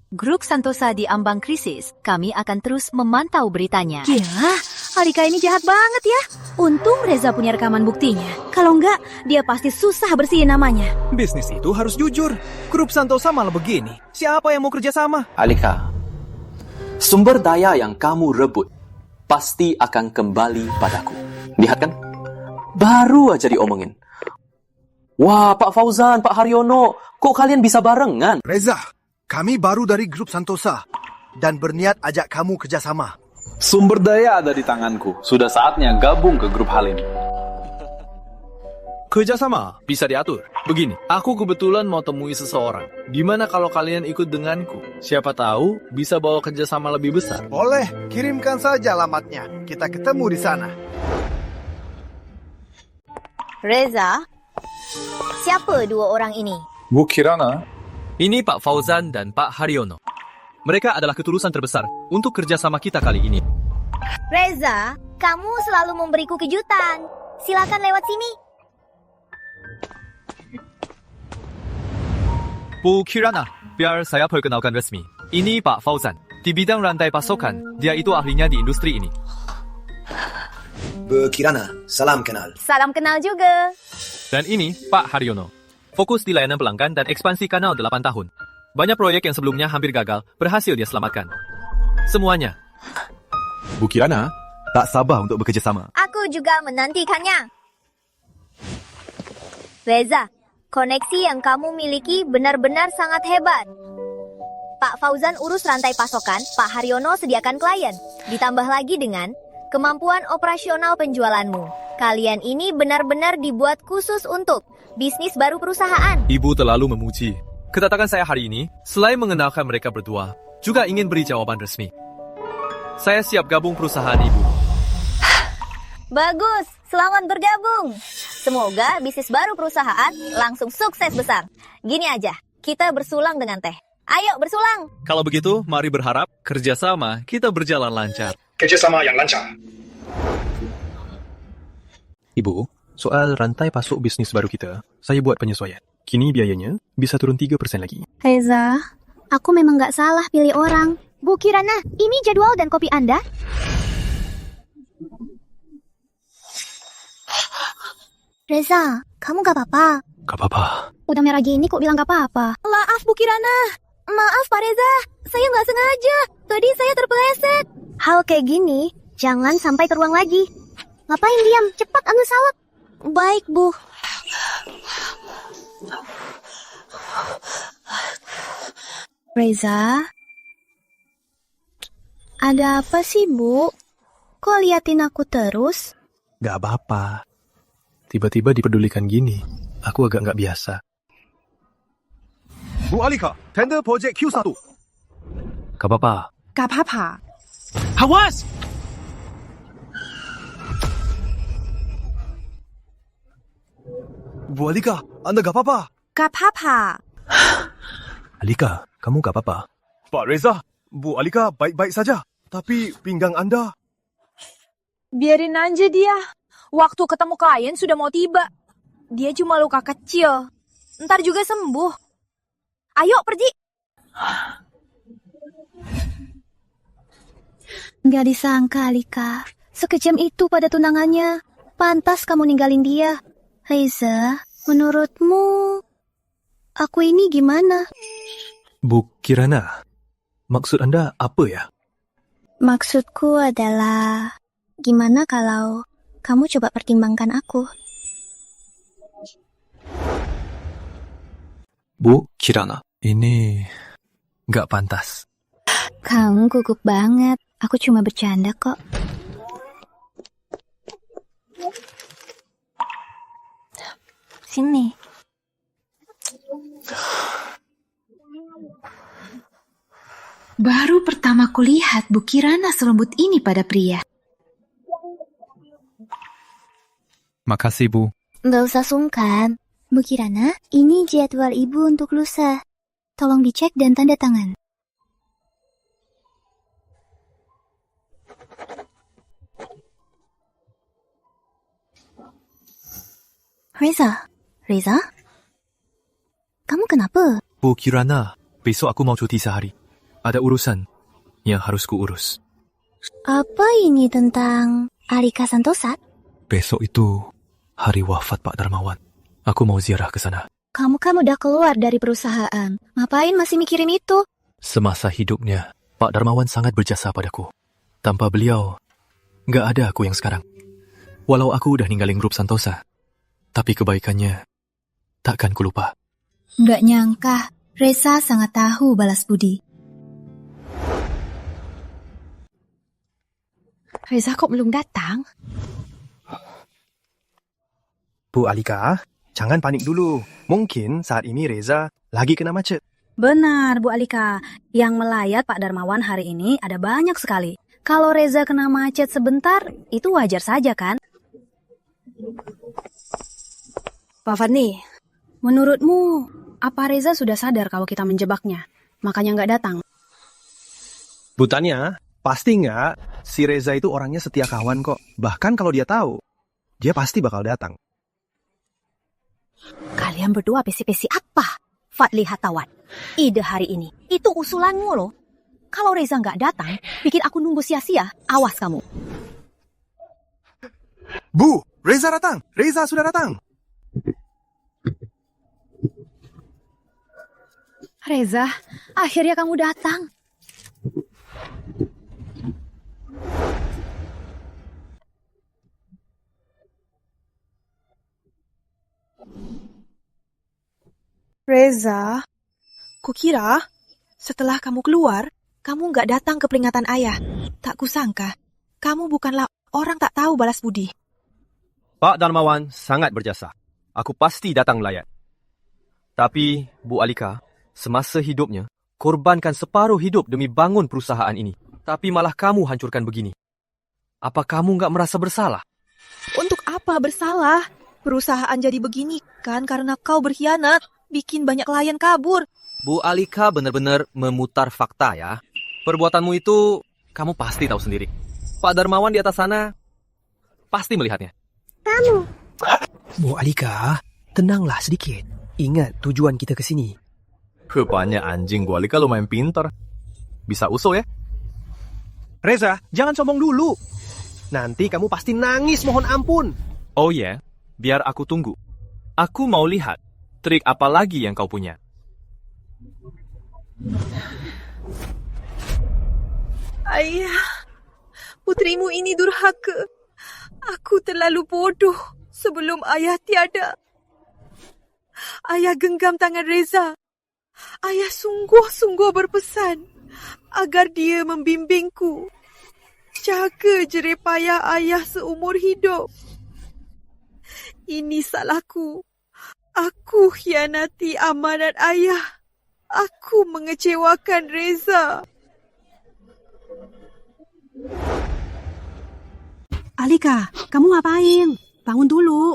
Grup Santosa di ambang krisis. Kami akan terus memantau beritanya. Gila, Alika ini jahat banget ya. Untung Reza punya rekaman buktinya. Kalau enggak, dia pasti susah bersihin namanya. Bisnis itu harus jujur. Grup Santosa malah begini. Siapa yang mau kerja sama? Alika, sumber daya yang kamu rebut pasti akan kembali padaku. Lihat kan? Baru aja diomongin. Wah, Pak Fauzan, Pak Haryono, kok kalian bisa barengan? Reza, kami baru dari grup Santosa dan berniat ajak kamu kerjasama. Sumber daya ada di tanganku. Sudah saatnya gabung ke grup Halim. Kerjasama bisa diatur. Begini, aku kebetulan mau temui seseorang. Gimana kalau kalian ikut denganku? Siapa tahu bisa bawa kerjasama lebih besar. Boleh, kirimkan saja alamatnya. Kita ketemu di sana. Reza, siapa dua orang ini? Bu Kirana. Ini Pak Fauzan dan Pak Haryono. Mereka adalah ketulusan terbesar untuk kerjasama kita kali ini. Reza, kamu selalu memberiku kejutan. Silakan lewat sini. Bu Kirana, biar saya perkenalkan resmi. Ini Pak Fauzan. Di bidang rantai pasokan, dia itu ahlinya di industri ini. Bu Kirana, salam kenal. Salam kenal juga. Dan ini Pak Haryono. Fokus di layanan pelanggan dan ekspansi kanal 8 tahun. Banyak proyek yang sebelumnya hampir gagal, berhasil dia selamatkan. Semuanya. Bu Kirana, tak sabar untuk bekerja sama. Aku juga menantikannya. Reza, koneksi yang kamu miliki benar-benar sangat hebat. Pak Fauzan urus rantai pasokan, Pak Haryono sediakan klien. Ditambah lagi dengan kemampuan operasional penjualanmu. Kalian ini benar-benar dibuat khusus untuk bisnis baru perusahaan. Ibu terlalu memuji. Kedatangan saya hari ini, selain mengenalkan mereka berdua, juga ingin beri jawaban resmi. Saya siap gabung perusahaan ibu. Bagus, selamat bergabung. Semoga bisnis baru perusahaan langsung sukses besar. Gini aja, kita bersulang dengan teh. Ayo bersulang. Kalau begitu, mari berharap kerjasama kita berjalan lancar. Kerjasama yang lancar. Ibu, soal rantai pasok bisnis baru kita, saya buat penyesuaian. Kini biayanya bisa turun 3% lagi. Reza, aku memang gak salah pilih orang. Bu Kirana, ini jadwal dan kopi Anda. Reza, kamu gak apa-apa? Gak apa-apa. Udah merah gini kok bilang gak apa-apa? Maaf Bu Kirana. Maaf Pak Reza, saya nggak sengaja. Tadi saya terpeleset. Hal kayak gini, jangan sampai terulang lagi. Ngapain diam? Cepat ambil salep. Baik, Bu. Reza? Ada apa sih, Bu? Kok liatin aku terus? Gak apa-apa. Tiba-tiba dipedulikan gini. Aku agak gak biasa. Bu Alika, tender projek Q1. Gak apa-apa. Gak apa-apa. Awas! Bu Alika, Anda gak apa-apa? Gak apa-apa. Alika, kamu gak apa-apa? Pak Reza, Bu Alika baik-baik saja. Tapi pinggang Anda... Biarin aja dia. Waktu ketemu klien sudah mau tiba. Dia cuma luka kecil. Ntar juga sembuh. Ayo pergi. Gak disangka, Alika. Sekejam itu pada tunangannya. Pantas kamu ninggalin dia. Reza, menurutmu... aku ini gimana? Bu Kirana, maksud Anda apa ya? Maksudku adalah... gimana kalau kamu coba pertimbangkan aku? Bu Kirana, ini gak pantas. Kamu gugup banget. Aku cuma bercanda kok. Sini. Baru pertama kulihat Bu Kirana selembut ini pada pria. Makasih, Bu. Nggak usah sungkan. Bu Kirana, ini jadwal ibu untuk lusa. Tolong dicek dan tanda tangan. Reza? Kamu kenapa? Bu Kirana, besok aku mau cuti sehari. Ada urusan yang harus kuurus. Apa ini tentang Alika Santosa? Besok itu hari wafat Pak Darmawan. Aku mau ziarah ke sana. Kamu kan udah keluar dari perusahaan. Ngapain masih mikirin itu? Semasa hidupnya, Pak Darmawan sangat berjasa padaku. Tanpa beliau, gak ada aku yang sekarang. Walau aku udah ninggalin grup Santosa, tapi kebaikannya takkan kulupa. Nggak nyangka, Reza sangat tahu balas budi. Reza kok belum datang? Bu Alika, jangan panik dulu. Mungkin saat ini Reza lagi kena macet. Benar, Bu Alika. Yang melayat Pak Darmawan hari ini ada banyak sekali. Kalau Reza kena macet sebentar, itu wajar saja kan? Pak Fadli, menurutmu apa Reza sudah sadar kalau kita menjebaknya? Makanya nggak datang? Bu Tania, pasti nggak? Si Reza itu orangnya setia kawan kok. Bahkan kalau dia tahu, dia pasti bakal datang. Kalian berdua pesi-pesi apa? Fadli Hatawan, ide hari ini, itu usulanmu loh. Kalau Reza nggak datang, bikin aku nunggu sia-sia. Awas kamu. Bu, Reza datang. Reza sudah datang. Reza, akhirnya kamu datang. Reza, kukira setelah kamu keluar, kamu nggak datang ke peringatan ayah. Tak kusangka, kamu bukanlah orang tak tahu balas budi. Pak Darmawan sangat berjasa. Aku pasti datang melayat. Tapi, Bu Alika, semasa hidupnya, korbankan separuh hidup demi bangun perusahaan ini. Tapi malah kamu hancurkan begini. Apa kamu nggak merasa bersalah? Untuk apa bersalah? Perusahaan jadi begini kan karena kau berkhianat. Bikin banyak klien kabur. Bu Alika benar-benar memutar fakta ya. Perbuatanmu itu kamu pasti tahu sendiri. Pak Darmawan di atas sana pasti melihatnya. Kamu. Bu Alika, tenanglah sedikit. Ingat tujuan kita ke sini. Rupanya anjing Bu Alika lumayan pintar. Bisa usul ya? Reza, jangan sombong dulu. Nanti kamu pasti nangis mohon ampun. Oh ya, biar aku tunggu. Aku mau lihat trik apa lagi yang kau punya. Ayah, putrimu ini durhaka. Aku terlalu bodoh sebelum ayah tiada. Ayah genggam tangan Reza. Ayah sungguh-sungguh berpesan agar dia membimbingku. Jaga jerih payah ayah seumur hidup. Ini salahku. Aku khianati amanat ayah. Aku mengecewakan Reza. Alika, kamu ngapain? Bangun dulu.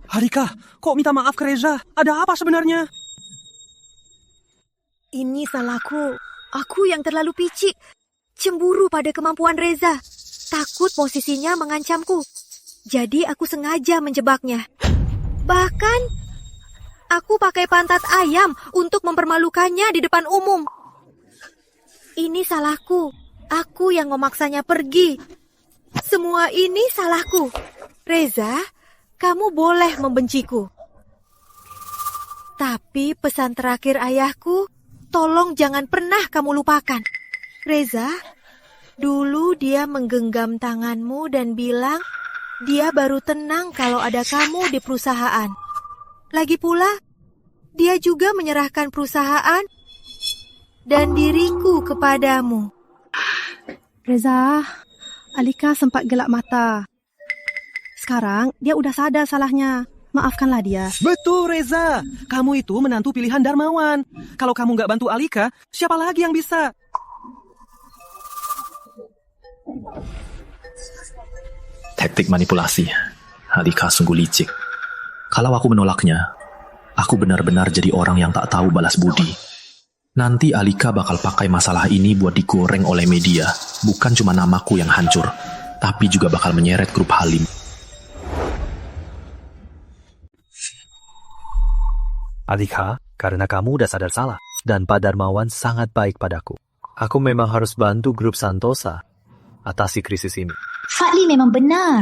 Alika, kok minta maaf ke Reza? Ada apa sebenarnya? Ini salahku. Aku yang terlalu picik. Cemburu pada kemampuan Reza. Takut posisinya mengancamku. Jadi aku sengaja menjebaknya. Bahkan, aku pakai pantat ayam untuk mempermalukannya di depan umum. Ini salahku. Aku yang memaksanya pergi. Semua ini salahku. Reza, kamu boleh membenciku. Tapi pesan terakhir ayahku, tolong jangan pernah kamu lupakan. Reza, dulu dia menggenggam tanganmu dan bilang dia baru tenang kalau ada kamu di perusahaan. Lagi pula, dia juga menyerahkan perusahaan dan diriku kepadamu. Reza, Alika sempat gelap mata. Sekarang dia udah sadar salahnya. Maafkanlah dia. Betul, Reza. Kamu itu menantu pilihan Darmawan. Kalau kamu nggak bantu Alika, siapa lagi yang bisa? Taktik manipulasi. Alika sungguh licik. Kalau aku menolaknya, aku benar-benar jadi orang yang tak tahu balas budi. Nanti Alika bakal pakai masalah ini buat digoreng oleh media. Bukan cuma namaku yang hancur, tapi juga bakal menyeret grup Halim. Alika, karena kamu udah sadar salah, dan Pak Darmawan sangat baik padaku. Aku memang harus bantu grup Santosa atasi krisis ini. Fadli memang benar.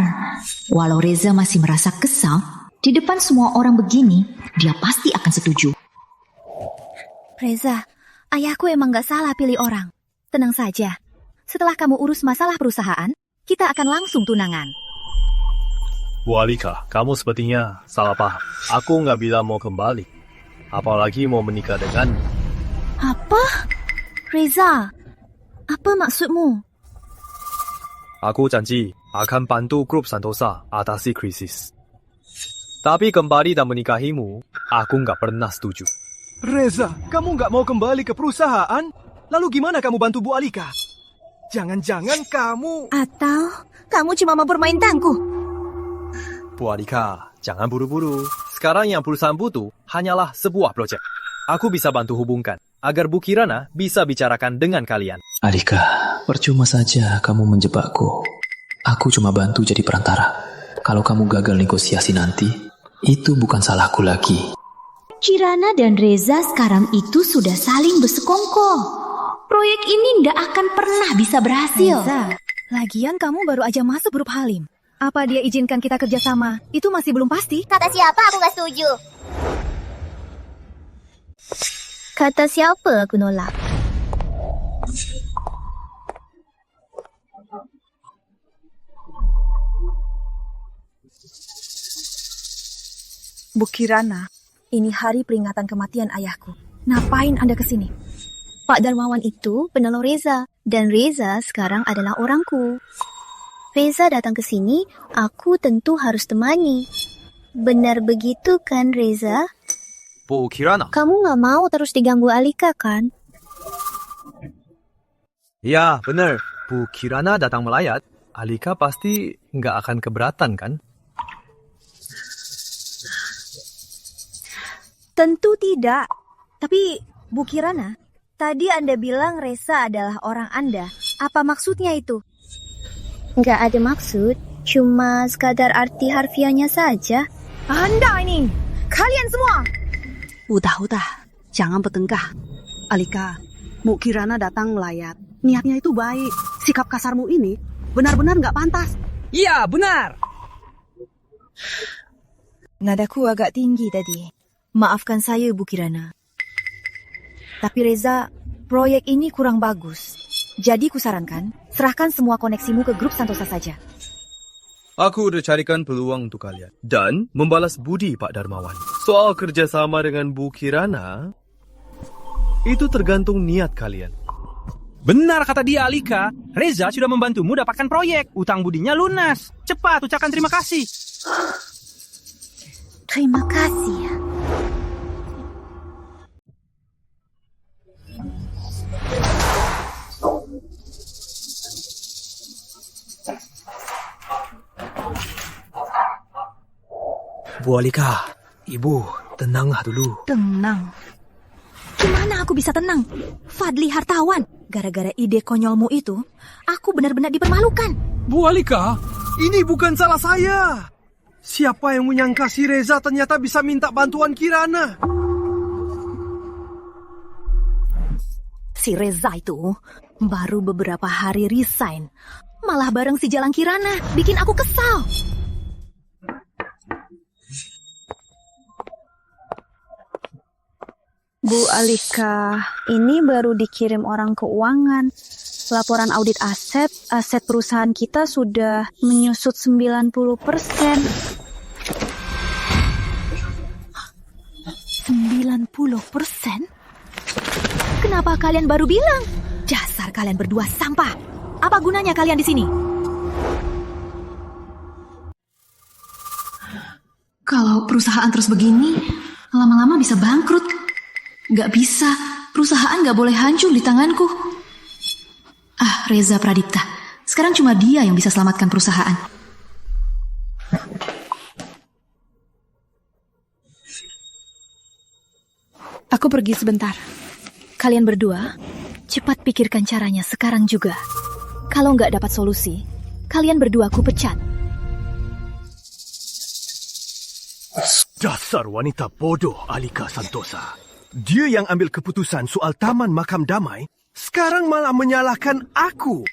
Walau Reza masih merasa kesal, di depan semua orang begini, dia pasti akan setuju. Reza, ayahku emang gak salah pilih orang. Tenang saja. Setelah kamu urus masalah perusahaan, kita akan langsung tunangan. Bu Alika, kamu sepertinya salah paham. Aku nggak bilang mau kembali. Apalagi mau menikah dengan... Apa? Reza, apa maksudmu? Aku janji akan bantu grup Santosa atasi krisis. Tapi kembali dan menikahimu, aku nggak pernah setuju. Reza, kamu nggak mau kembali ke perusahaan? Lalu gimana kamu bantu Bu Alika? Jangan-jangan kamu... Atau kamu cuma mau bermain tangguh? Bu Alika, jangan buru-buru. Sekarang yang perusahaan butuh hanyalah sebuah proyek. Aku bisa bantu hubungkan agar Bu Kirana bisa bicarakan dengan kalian. Alika, percuma saja kamu menjebakku. Aku cuma bantu jadi perantara. Kalau kamu gagal negosiasi nanti, itu bukan salahku lagi. Kirana dan Reza sekarang itu sudah saling bersekongkol. Proyek ini nggak akan pernah bisa berhasil. Reza, lagian kamu baru aja masuk grup Halim. Apa dia izinkan kita kerjasama? Itu masih belum pasti. Kata siapa aku gak setuju? Kata siapa aku nolak? Bu Kirana, ini hari peringatan kematian ayahku. Ngapain Anda kesini? Pak Darmawan itu penolong Reza, dan Reza sekarang adalah orangku. Reza datang ke sini, aku tentu harus temani. Benar begitu kan, Reza? Bu Kirana. Kamu gak mau terus diganggu Alika kan? Ya, benar. Bu Kirana datang melayat. Alika pasti nggak akan keberatan kan? Tentu tidak. Tapi, Bu Kirana, tadi Anda bilang Reza adalah orang Anda. Apa maksudnya itu? Nggak ada maksud, cuma sekadar arti harfiahnya saja. Anda ini, kalian semua! Udah, jangan bertengkar. Alika, Bu Kirana datang melayat. Niatnya itu baik. Sikap kasarmu ini benar-benar nggak pantas. Iya, benar. Nadaku agak tinggi tadi. Maafkan saya, Bu Kirana. Tapi Reza, proyek ini kurang bagus. Jadi kusarankan, serahkan semua koneksimu ke grup Santosa saja. Aku udah carikan peluang untuk kalian. Dan membalas budi Pak Darmawan. Soal kerjasama dengan Bu Kirana, itu tergantung niat kalian. Benar kata dia, Alika. Reza sudah membantumu dapatkan proyek. Utang budinya lunas. Cepat ucapkan terima kasih. Terima kasih ya. Bu Alika, Ibu, tenanglah dulu. Tenang. Gimana aku bisa tenang? Fadli hartawan. Gara-gara ide konyolmu itu, aku benar-benar dipermalukan. Bu Alika, ini bukan salah saya. Siapa yang menyangka si Reza ternyata bisa minta bantuan Kirana? Si Reza itu baru beberapa hari resign. Malah bareng si Jalang Kirana, bikin aku kesal. Bu Alika, ini baru dikirim orang keuangan. Laporan audit aset perusahaan kita sudah menyusut 90%. 90%? Kenapa kalian baru bilang? Dasar kalian berdua sampah. Apa gunanya kalian di sini? Kalau perusahaan terus begini, lama-lama bisa bangkrut. Gak bisa, perusahaan gak boleh hancur di tanganku. Reza Pradipta. Sekarang cuma dia yang bisa selamatkan perusahaan. Aku pergi sebentar. Kalian berdua, cepat pikirkan caranya sekarang juga. Kalau nggak dapat solusi, kalian berdua aku pecat. Dasar wanita bodoh Alika Santosa. Dia yang ambil keputusan soal Taman Makam Damai, sekarang malah menyalahkan aku.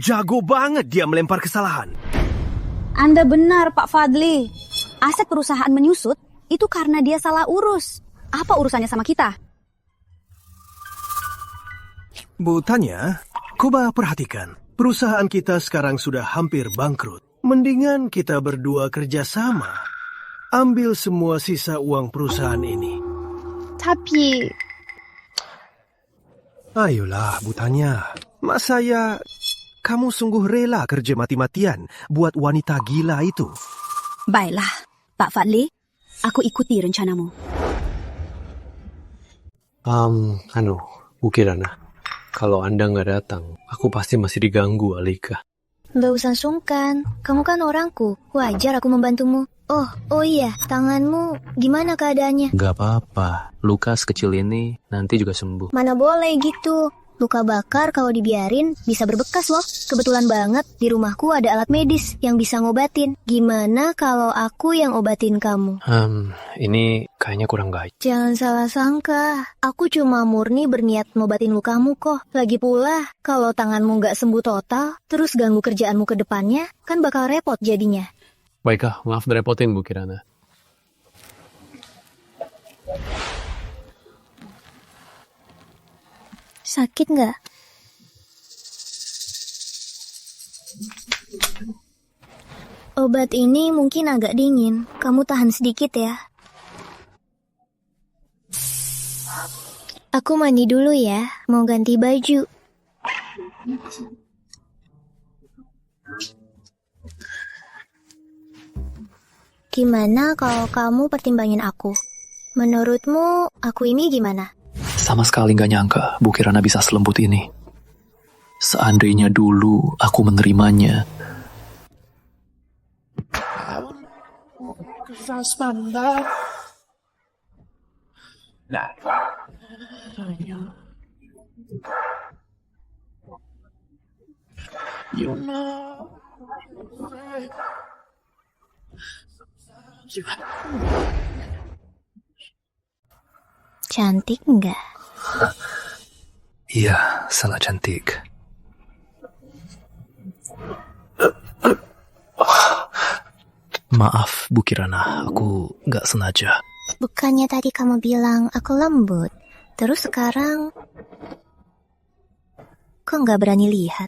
Jago banget dia melempar kesalahan. Anda benar, Pak Fadli. Aset perusahaan menyusut itu karena dia salah urus. Apa urusannya sama kita? Bu Tanya, coba perhatikan. Perusahaan kita sekarang sudah hampir bangkrut. Mendingan kita berdua kerjasama. Ambil semua sisa uang perusahaan ini. Tapi... Ayolah, Bu Tanya. Mak saya, kamu sungguh rela kerja mati-matian buat wanita gila itu. Baiklah, Pak Fadli. Aku ikuti rencanamu. Bu Kirana. Kalau Anda nggak datang, aku pasti masih diganggu, Alika. Nggak usah sungkan, kamu kan orangku. Wajar aku membantumu. Oh iya, tanganmu gimana keadaannya? Nggak apa-apa, luka sekecil ini nanti juga sembuh. Mana boleh gitu. Luka bakar kalau dibiarin bisa berbekas loh. Kebetulan banget di rumahku ada alat medis yang bisa ngobatin. Gimana kalau aku yang obatin kamu? Ini kayaknya kurang baik. Jangan salah sangka. Aku cuma murni berniat ngobatin lukamu kok. Lagi pula, kalau tanganmu nggak sembuh total, terus ganggu kerjaanmu ke depannya, kan bakal repot jadinya. Baiklah, maaf merepotin Bu Kirana. Sakit nggak? Obat ini mungkin agak dingin. Kamu tahan sedikit ya. Aku mandi dulu ya. Mau ganti baju. Gimana kalau kamu pertimbangin aku? Menurutmu, aku ini gimana? Sama sekali nggak nyangka Bu Kirana bisa selembut ini. Seandainya dulu aku menerimanya. Cantik nggak? Iya, sangat cantik. Maaf, Bu Kirana, aku nggak sengaja. Bukannya tadi kamu bilang aku lembut, terus sekarang kok nggak berani lihat?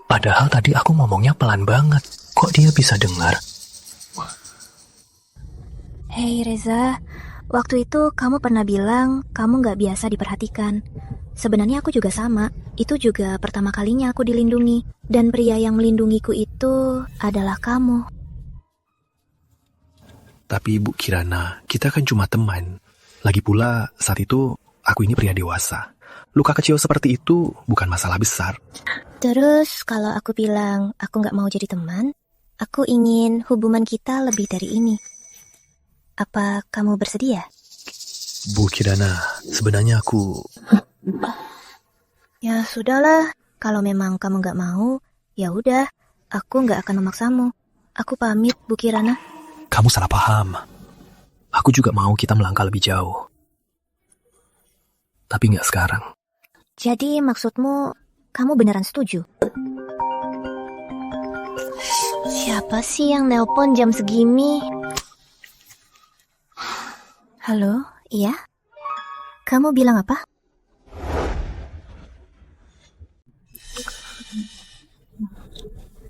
Padahal tadi aku ngomongnya pelan banget. Kok dia bisa dengar? Hei Reza, waktu itu kamu pernah bilang kamu nggak biasa diperhatikan. Sebenarnya aku juga sama. Itu juga pertama kalinya aku dilindungi. Dan pria yang melindungiku itu adalah kamu. Tapi Ibu Kirana, kita kan cuma teman. Lagi pula, saat itu aku ini pria dewasa. Luka kecil seperti itu bukan masalah besar. Terus kalau aku bilang aku nggak mau jadi teman, aku ingin hubungan kita lebih dari ini. Apa kamu bersedia? Bu Kirana, sebenarnya aku... Ya sudahlah, kalau memang kamu nggak mau, ya udah, aku nggak akan memaksamu. Aku pamit, Bu Kirana. Kamu salah paham. Aku juga mau kita melangkah lebih jauh. Tapi nggak sekarang. Jadi maksudmu, kamu beneran setuju? Siapa sih yang nelpon jam segini? Halo, iya? Kamu bilang apa?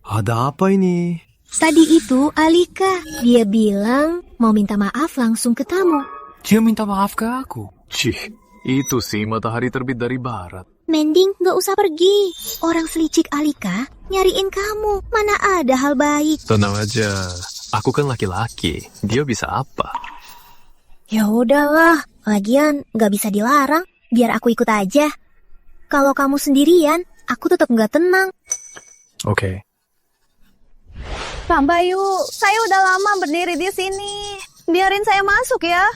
Ada apa ini? Tadi itu Alika. Dia bilang mau minta maaf langsung ke tamu. Dia minta maaf ke aku? Cih, itu sih matahari terbit dari barat. Mending gak usah pergi. Orang selicik Alika nyariin kamu. Mana ada hal baik. Tenang aja, aku kan laki-laki. Dia bisa apa? Ya udahlah, lagian gak bisa dilarang. Biar aku ikut aja. Kalau kamu sendirian, aku tetap gak tenang. Oke. Pak Bayu, saya udah lama berdiri di sini. Biarin saya masuk ya.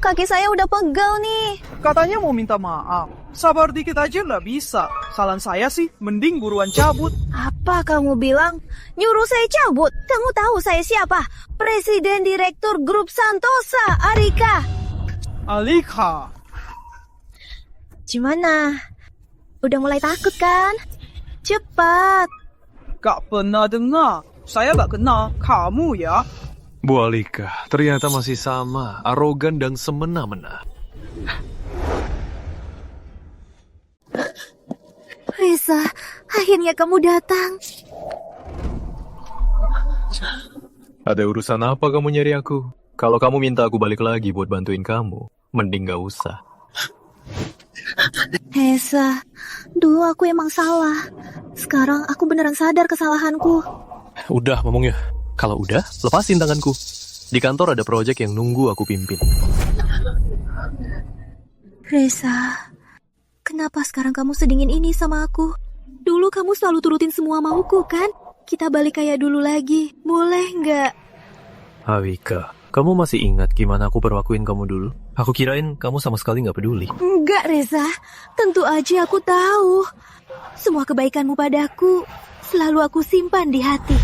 Kaki saya udah pegel nih. Katanya mau minta maaf. Sabar dikit aja nggak bisa. Saran saya sih, mending buruan cabut. Apa kamu bilang? Nyuruh saya cabut? Kamu tahu saya siapa? Presiden Direktur Grup Santosa, Alika. Alika. Gimana? Udah mulai takut kan? Cepat. Gak pernah dengar. Saya gak kenal kamu ya. Bu Alika, ternyata masih sama, arogan dan semena-mena. Reza, akhirnya kamu datang. Ada urusan apa kamu nyari aku? Kalau kamu minta aku balik lagi buat bantuin kamu, mending gak usah. Reza, dulu aku emang salah. Sekarang aku beneran sadar kesalahanku. Udah ngomongnya. Kalau udah, lepasin tanganku. Di kantor ada proyek yang nunggu aku pimpin. Reza, kenapa sekarang kamu sedingin ini sama aku? Dulu kamu selalu turutin semua mauku kan? Kita balik kayak dulu lagi, boleh nggak? Alika, kamu masih ingat gimana aku perlakuin kamu dulu? Aku kirain kamu sama sekali nggak peduli. Enggak, Reza. Tentu aja aku tahu. Semua kebaikanmu padaku selalu aku simpan di hati.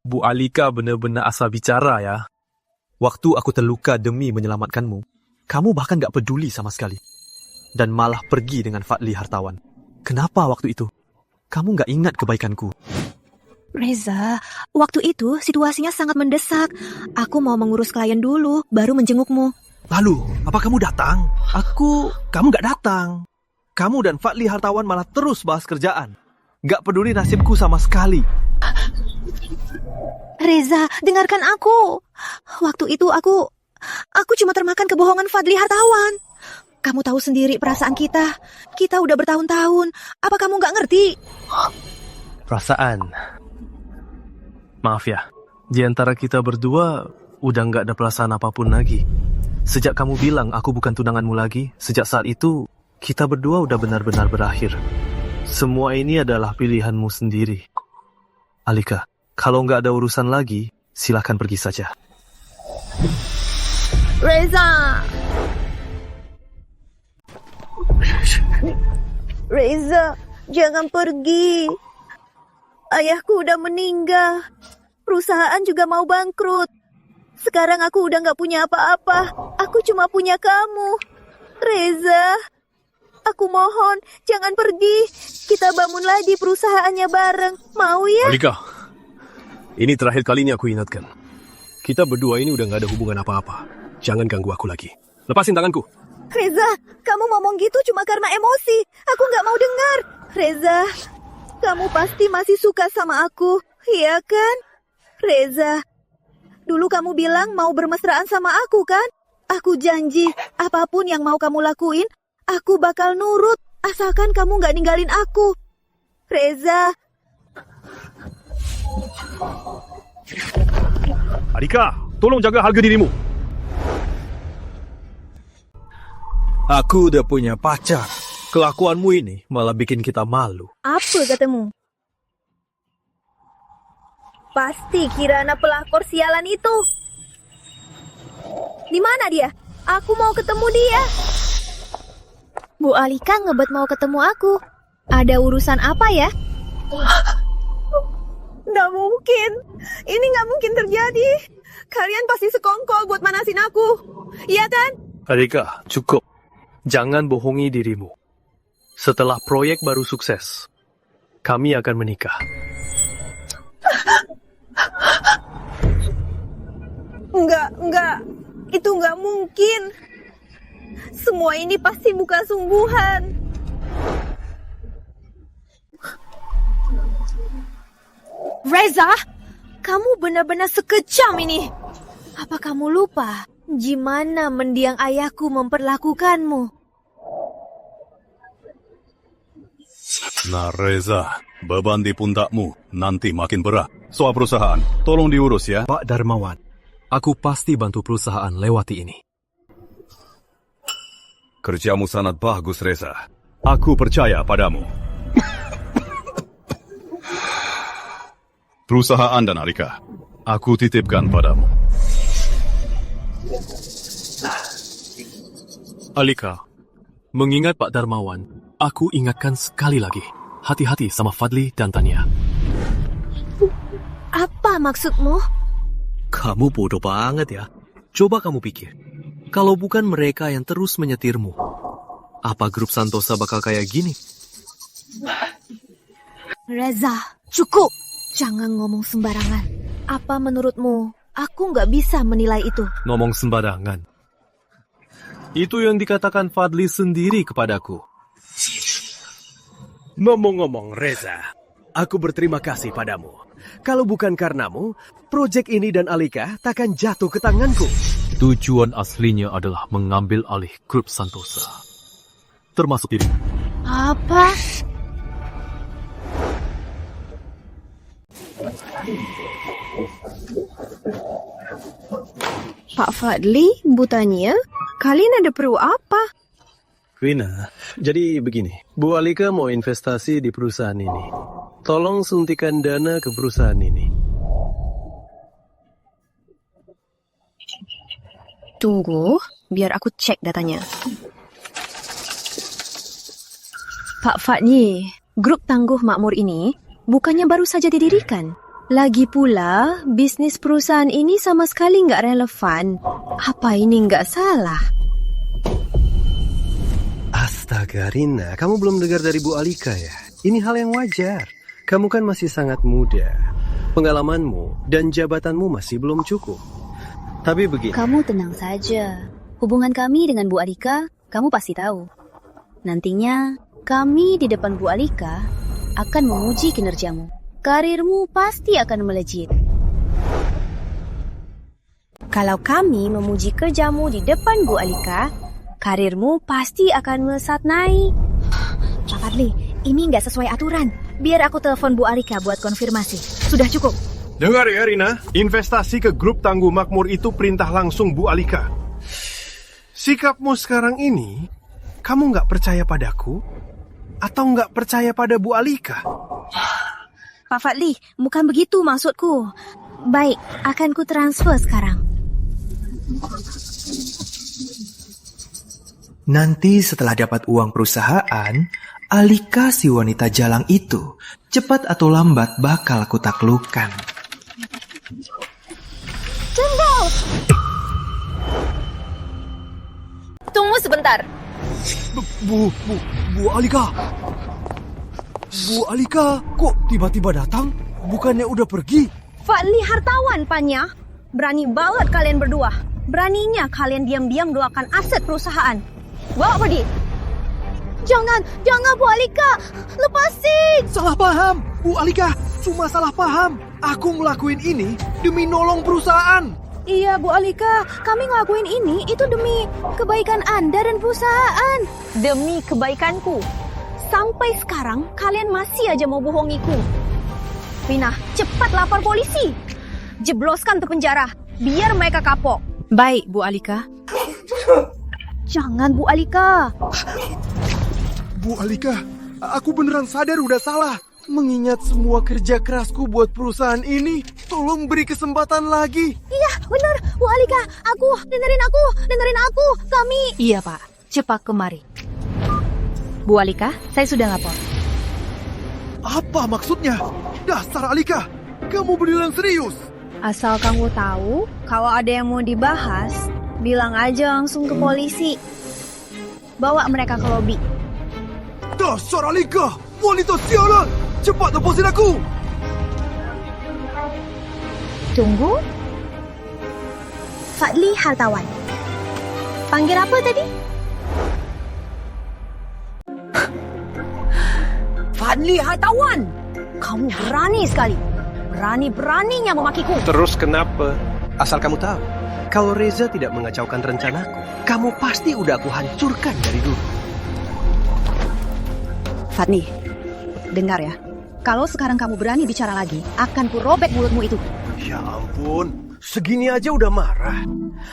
Bu Alika benar-benar asal bicara ya. Waktu aku terluka demi menyelamatkanmu, kamu bahkan gak peduli sama sekali. Dan malah pergi dengan Fadli hartawan. Kenapa waktu itu? Kamu gak ingat kebaikanku? Reza, waktu itu situasinya sangat mendesak. Aku mau mengurus klien dulu, baru menjengukmu. Lalu, apa kamu datang? Kamu gak datang. Kamu dan Fadli hartawan malah terus bahas kerjaan. Gak peduli nasibku sama sekali. Reza, dengarkan aku. Waktu itu aku cuma termakan kebohongan Fadli hartawan. Kamu tahu sendiri perasaan kita. Kita udah bertahun-tahun. Apa kamu gak ngerti? Perasaan. Maaf ya, di antara kita berdua udah gak ada perasaan apapun lagi. Sejak kamu bilang aku bukan tunanganmu lagi, sejak saat itu kita berdua udah benar-benar berakhir. Semua ini adalah pilihanmu sendiri. Alika, kalau nggak ada urusan lagi, silakan pergi saja. Reza! Reza, jangan pergi. Ayahku udah meninggal. Perusahaan juga mau bangkrut. Sekarang aku udah nggak punya apa-apa. Aku cuma punya kamu. Reza, aku mohon, jangan pergi. Kita bangun lagi perusahaannya bareng. Mau ya? Alika, ini terakhir kalinya aku ingatkan. Kita berdua ini udah gak ada hubungan apa-apa. Jangan ganggu aku lagi. Lepasin tanganku. Reza, kamu ngomong gitu cuma karena emosi. Aku nggak mau dengar. Reza, kamu pasti masih suka sama aku, iya kan? Reza, Dulu kamu bilang mau bermesraan sama aku kan? Aku janji, apapun yang mau kamu lakuin, aku bakal nurut. Asalkan kamu gak ninggalin aku. Reza. Alika, tolong jaga harga dirimu. Aku udah punya pacar. Kelakuanmu ini malah bikin kita malu. Apa katamu? Pasti Kirana pelakor sialan itu. Di mana dia? Aku mau ketemu dia. Bu Alika ngebet mau ketemu aku. Ada urusan apa ya? Nggak mungkin. Ini nggak mungkin terjadi. Kalian pasti sekongkol buat manasin aku. Iya kan? Alika, cukup. Jangan bohongi dirimu. Setelah proyek baru sukses, kami akan menikah. Enggak. Itu nggak mungkin. Semua ini pasti bukan sungguhan. Reza, kamu benar-benar sekejam ini. Apa kamu lupa gimana mendiang ayahku memperlakukanmu? Nah Reza, beban di pundakmu nanti makin berat. Soal perusahaan, tolong diurus ya. Pak Darmawan, aku pasti bantu perusahaan lewati ini. Kerjamu sangat bagus Reza. Aku percaya padamu. Perusahaan dan Alika, aku titipkan padamu. Alika, mengingat Pak Darmawan, aku ingatkan sekali lagi, hati-hati sama Fadli dan Tania. Apa maksudmu? Kamu bodoh banget ya. Coba kamu pikir, kalau bukan mereka yang terus menyetirmu, apa grup Santosa bakal kayak gini? Reza, cukup. Jangan ngomong sembarangan. Apa menurutmu, aku nggak bisa menilai itu? Ngomong sembarangan. Itu yang dikatakan Fadli sendiri kepadaku. Ngomong-ngomong Reza, aku berterima kasih padamu. Kalau bukan karenamu, proyek ini dan Alika takkan jatuh ke tanganku. Tujuan aslinya adalah mengambil alih grup Santosa. Termasuk dirimu. Apa? Pak Fadli, Bu Tania, kalian ada perlu apa? Rina, jadi begini. Bu Alika mau investasi di perusahaan ini. Tolong suntikan dana ke perusahaan ini. Tunggu, biar aku cek datanya. Pak Fadli, grup tangguh makmur ini bukannya baru saja didirikan. Lagi pula, bisnis perusahaan ini sama sekali nggak relevan. Apa ini nggak salah? Astaga Rina, kamu belum dengar dari Bu Alika ya? Ini hal yang wajar. Kamu kan masih sangat muda. Pengalamanmu dan jabatanmu masih belum cukup. Tapi begini. Kamu tenang saja. Hubungan kami dengan Bu Alika, kamu pasti tahu. Nantinya, kami di depan Bu Alika akan menguji kinerjamu. Karirmu pasti akan melejit. Kalau kami memuji kerjamu di depan Bu Alika, karirmu pasti akan melesat naik. Pak Fadli, ini nggak sesuai aturan. Biar aku telepon Bu Alika buat konfirmasi. Sudah cukup. Dengar ya Rina, investasi ke grup tangguh makmur itu perintah langsung Bu Alika. Sikapmu sekarang ini, kamu nggak percaya padaku? Atau nggak percaya pada Bu Alika? Pak Fadli, bukan begitu maksudku. Baik, akan ku transfer sekarang. Nanti setelah dapat uang perusahaan, Alika si wanita jalang itu cepat atau lambat bakal aku taklukkan. Tunggu! Tunggu sebentar. Bu Alika. Bu Alika, kok tiba-tiba datang? Bukannya udah pergi? Fadli hartawan, Panya. Berani banget kalian berdua. Beraninya kalian diam-diam doakan aset perusahaan. Bawa pergi. Jangan Bu Alika. Lepasin. Salah paham, Bu Alika. cuma salah paham. Aku ngelakuin ini demi nolong perusahaan. Iya, Bu Alika, kami ngelakuin ini itu demi kebaikan Anda dan perusahaan. Demi kebaikanku. Sampai sekarang kalian masih aja mau bohongiku. Vina, cepat lapor polisi. Jebloskan ke penjara, biar mereka kapok. Baik, Bu Alika. Jangan, Bu Alika. Bu Alika, aku beneran sadar udah salah. Mengingat semua kerja kerasku buat perusahaan ini, tolong beri kesempatan lagi. Iya, benar, Bu Alika. Dengerin aku. Kami... Iya, Pak. Cepat kemari. Bu Alika, saya sudah lapor. Apa maksudnya? Dasar Alika, kamu beneran serius? Asal kamu tahu, kalau ada yang mau dibahas, bilang aja langsung ke polisi. Bawa mereka ke lobi. Dasar Alika, wanita sialan! Cepat lepasin aku! Tunggu. Fadli Hartawan. Panggil apa tadi? Fadli Hartawan, kamu berani sekali. Berani-beraninya memakiku. Terus kenapa? Asal kamu tahu, kalau Reza tidak mengacaukan rencanaku, kamu pasti udah aku hancurkan dari dulu. Fadli, dengar ya. Kalau sekarang kamu berani bicara lagi, akan kurobek mulutmu itu. Ya ampun, segini aja udah marah.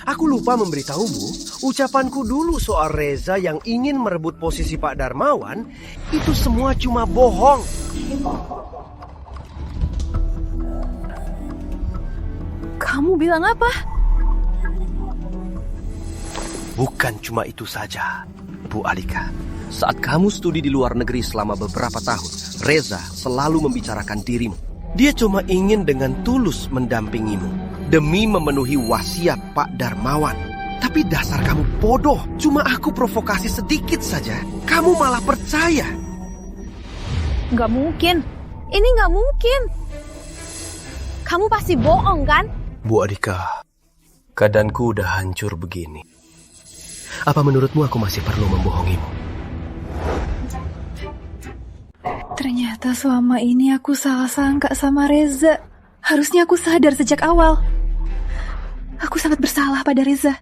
Aku lupa memberitahumu, ucapanku dulu soal Reza yang ingin merebut posisi Pak Darmawan, itu semua cuma bohong. Kamu bilang apa? Bukan cuma itu saja, Bu Alika. Saat kamu studi di luar negeri selama beberapa tahun, Reza selalu membicarakan dirimu. Dia cuma ingin dengan tulus mendampingimu demi memenuhi wasiat Pak Darmawan. Tapi dasar kamu bodoh, cuma aku provokasi sedikit saja. Kamu malah percaya. Nggak mungkin. Ini nggak mungkin. Kamu pasti bohong, kan? Bu Alika, keadaanku udah hancur begini. Apa menurutmu aku masih perlu membohongimu? Ternyata selama ini aku salah sangka sama Reza. Harusnya aku sadar sejak awal. Aku sangat bersalah pada Reza.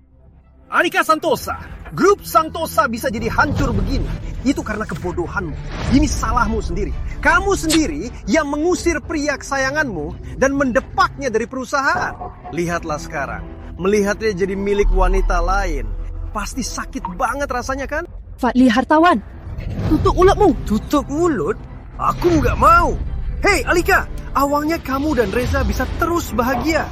Alika Santosa, grup Santosa bisa jadi hancur begini. Itu karena kebodohanmu. Ini salahmu sendiri. Kamu sendiri yang mengusir pria kesayanganmu dan mendepaknya dari perusahaan. Lihatlah sekarang, melihat dia jadi milik wanita lain. Pasti sakit banget rasanya, kan? Fadli Hartawan, tutup mulutmu. Tutup mulut? Aku nggak mau. Hei Alika, awalnya kamu dan Reza bisa terus bahagia.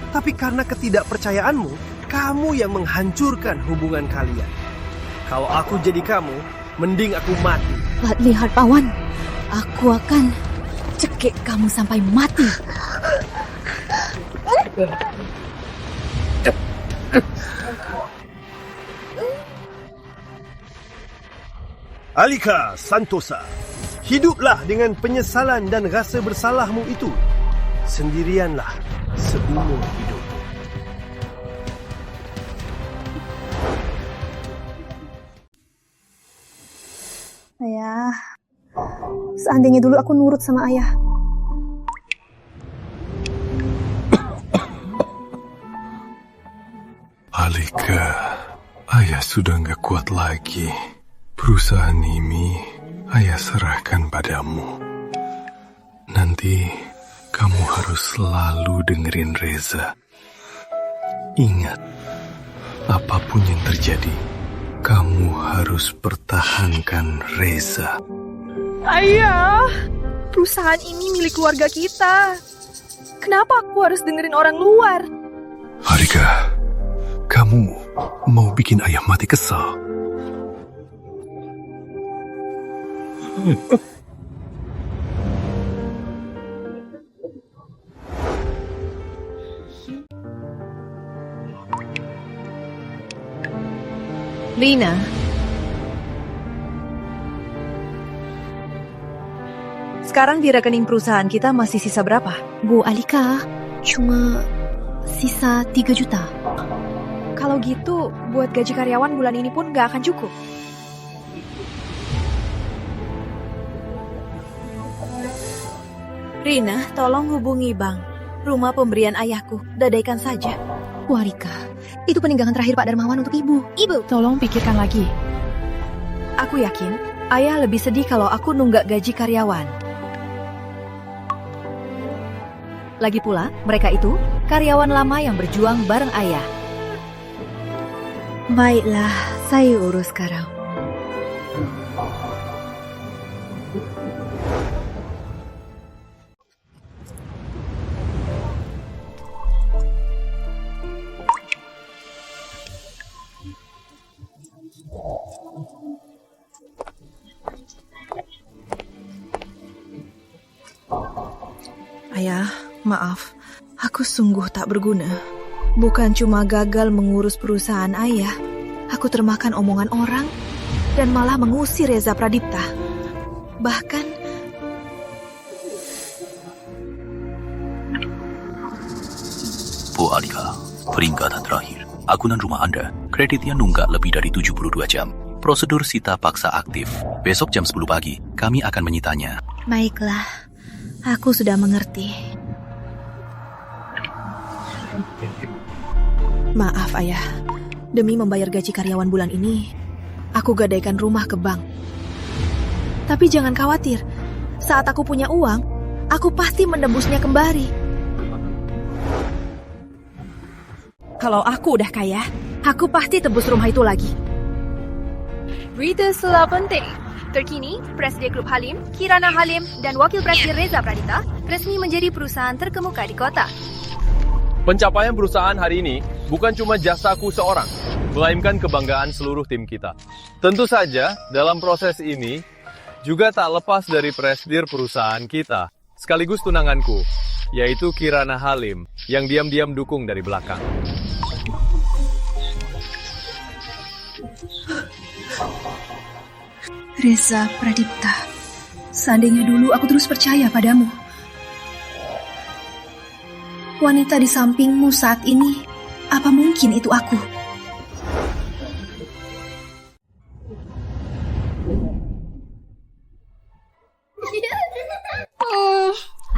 Tapi karena ketidakpercayaanmu, kamu yang menghancurkan hubungan kalian. Kalau aku jadi kamu, mending aku mati. Fadli Hartawan, aku akan cekik kamu sampai mati. Alika Santosa, hiduplah dengan penyesalan dan rasa bersalahmu itu. Sendirianlah seumur hidup. Ayah, seandainya dulu aku nurut sama ayah. Alika, ayah sudah nggak kuat lagi. Perusahaan ini ayah serahkan padamu. Nanti kamu harus selalu dengerin Reza. Ingat, apapun yang terjadi, kamu harus pertahankan Reza. Ayah, perusahaan ini milik keluarga kita. Kenapa aku harus dengerin orang luar? Alika, kamu mau bikin ayah mati kesal? Lina, sekarang di rekening perusahaan kita masih sisa berapa? Bu Alika, cuma sisa 3 juta. Kalau gitu, buat gaji karyawan bulan ini pun nggak akan cukup. Rina, tolong hubungi Bang. Rumah pemberian ayahku, dadaikan saja. Walika, itu peninggalan terakhir Pak Darmawan untuk Ibu. Ibu, tolong pikirkan lagi. Aku yakin ayah lebih sedih kalau aku nunggak gaji karyawan. Lagi pula, mereka itu karyawan lama yang berjuang bareng ayah. Baiklah, saya urus sekarang. Ayah, maaf. Aku sungguh tak berguna. Bukan cuma gagal mengurus perusahaan ayah, aku termakan omongan orang dan malah mengusir Reza Pradipta. Bahkan Bu Alika, peringatan terakhir. Akunan rumah Anda, kreditnya nunggak lebih dari 72 jam. Prosedur sita paksa aktif. Besok jam 10 pagi, kami akan menyitanya. baiklah, aku sudah mengerti. Maaf ayah, demi membayar gaji karyawan bulan ini, aku gadaikan rumah ke bank. Tapi jangan khawatir, saat aku punya uang, aku pasti menebusnya kembali. Kalau aku udah kaya, aku pasti tebus rumah itu lagi. Berita setelah penting. Terkini, Presiden Grup Halim, Kirana Halim, dan Wakil Presiden Reza Pradipta resmi menjadi perusahaan terkemuka di kota. Pencapaian perusahaan hari ini bukan cuma jasaku seorang, melainkan kebanggaan seluruh tim kita. Tentu saja, dalam proses ini juga tak lepas dari presidir perusahaan kita, sekaligus tunanganku, yaitu Kirana Halim, yang diam-diam dukung dari belakang. Reza Pradipta, seandainya dulu aku terus percaya padamu. Wanita di sampingmu saat ini, apa mungkin itu aku?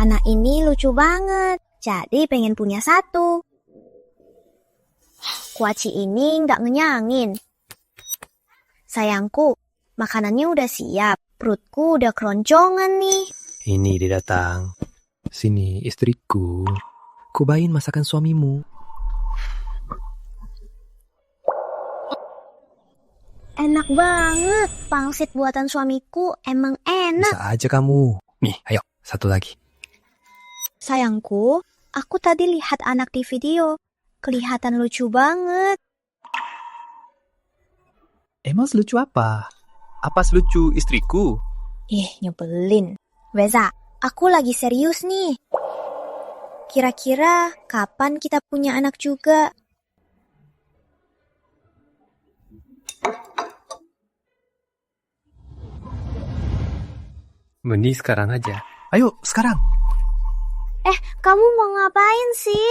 Anak ini lucu banget, jadi pengen punya satu. Kuaci ini nggak ngenyangin. Sayangku, makanannya udah siap, perutku udah keroncongan nih. Ini dia datang. Sini istriku. Cobain masakan suamimu. Enak banget, pangsit buatan suamiku emang enak. Bisa aja kamu. Nih, ayo, satu lagi. Sayangku, aku tadi lihat anak di video. Kelihatan lucu banget. Emang selucu apa? Apa selucu istriku? Nyebelin. Reza, aku lagi serius nih. Kira-kira kapan kita punya anak juga? Mending sekarang aja. Ayo, sekarang. Kamu mau ngapain sih?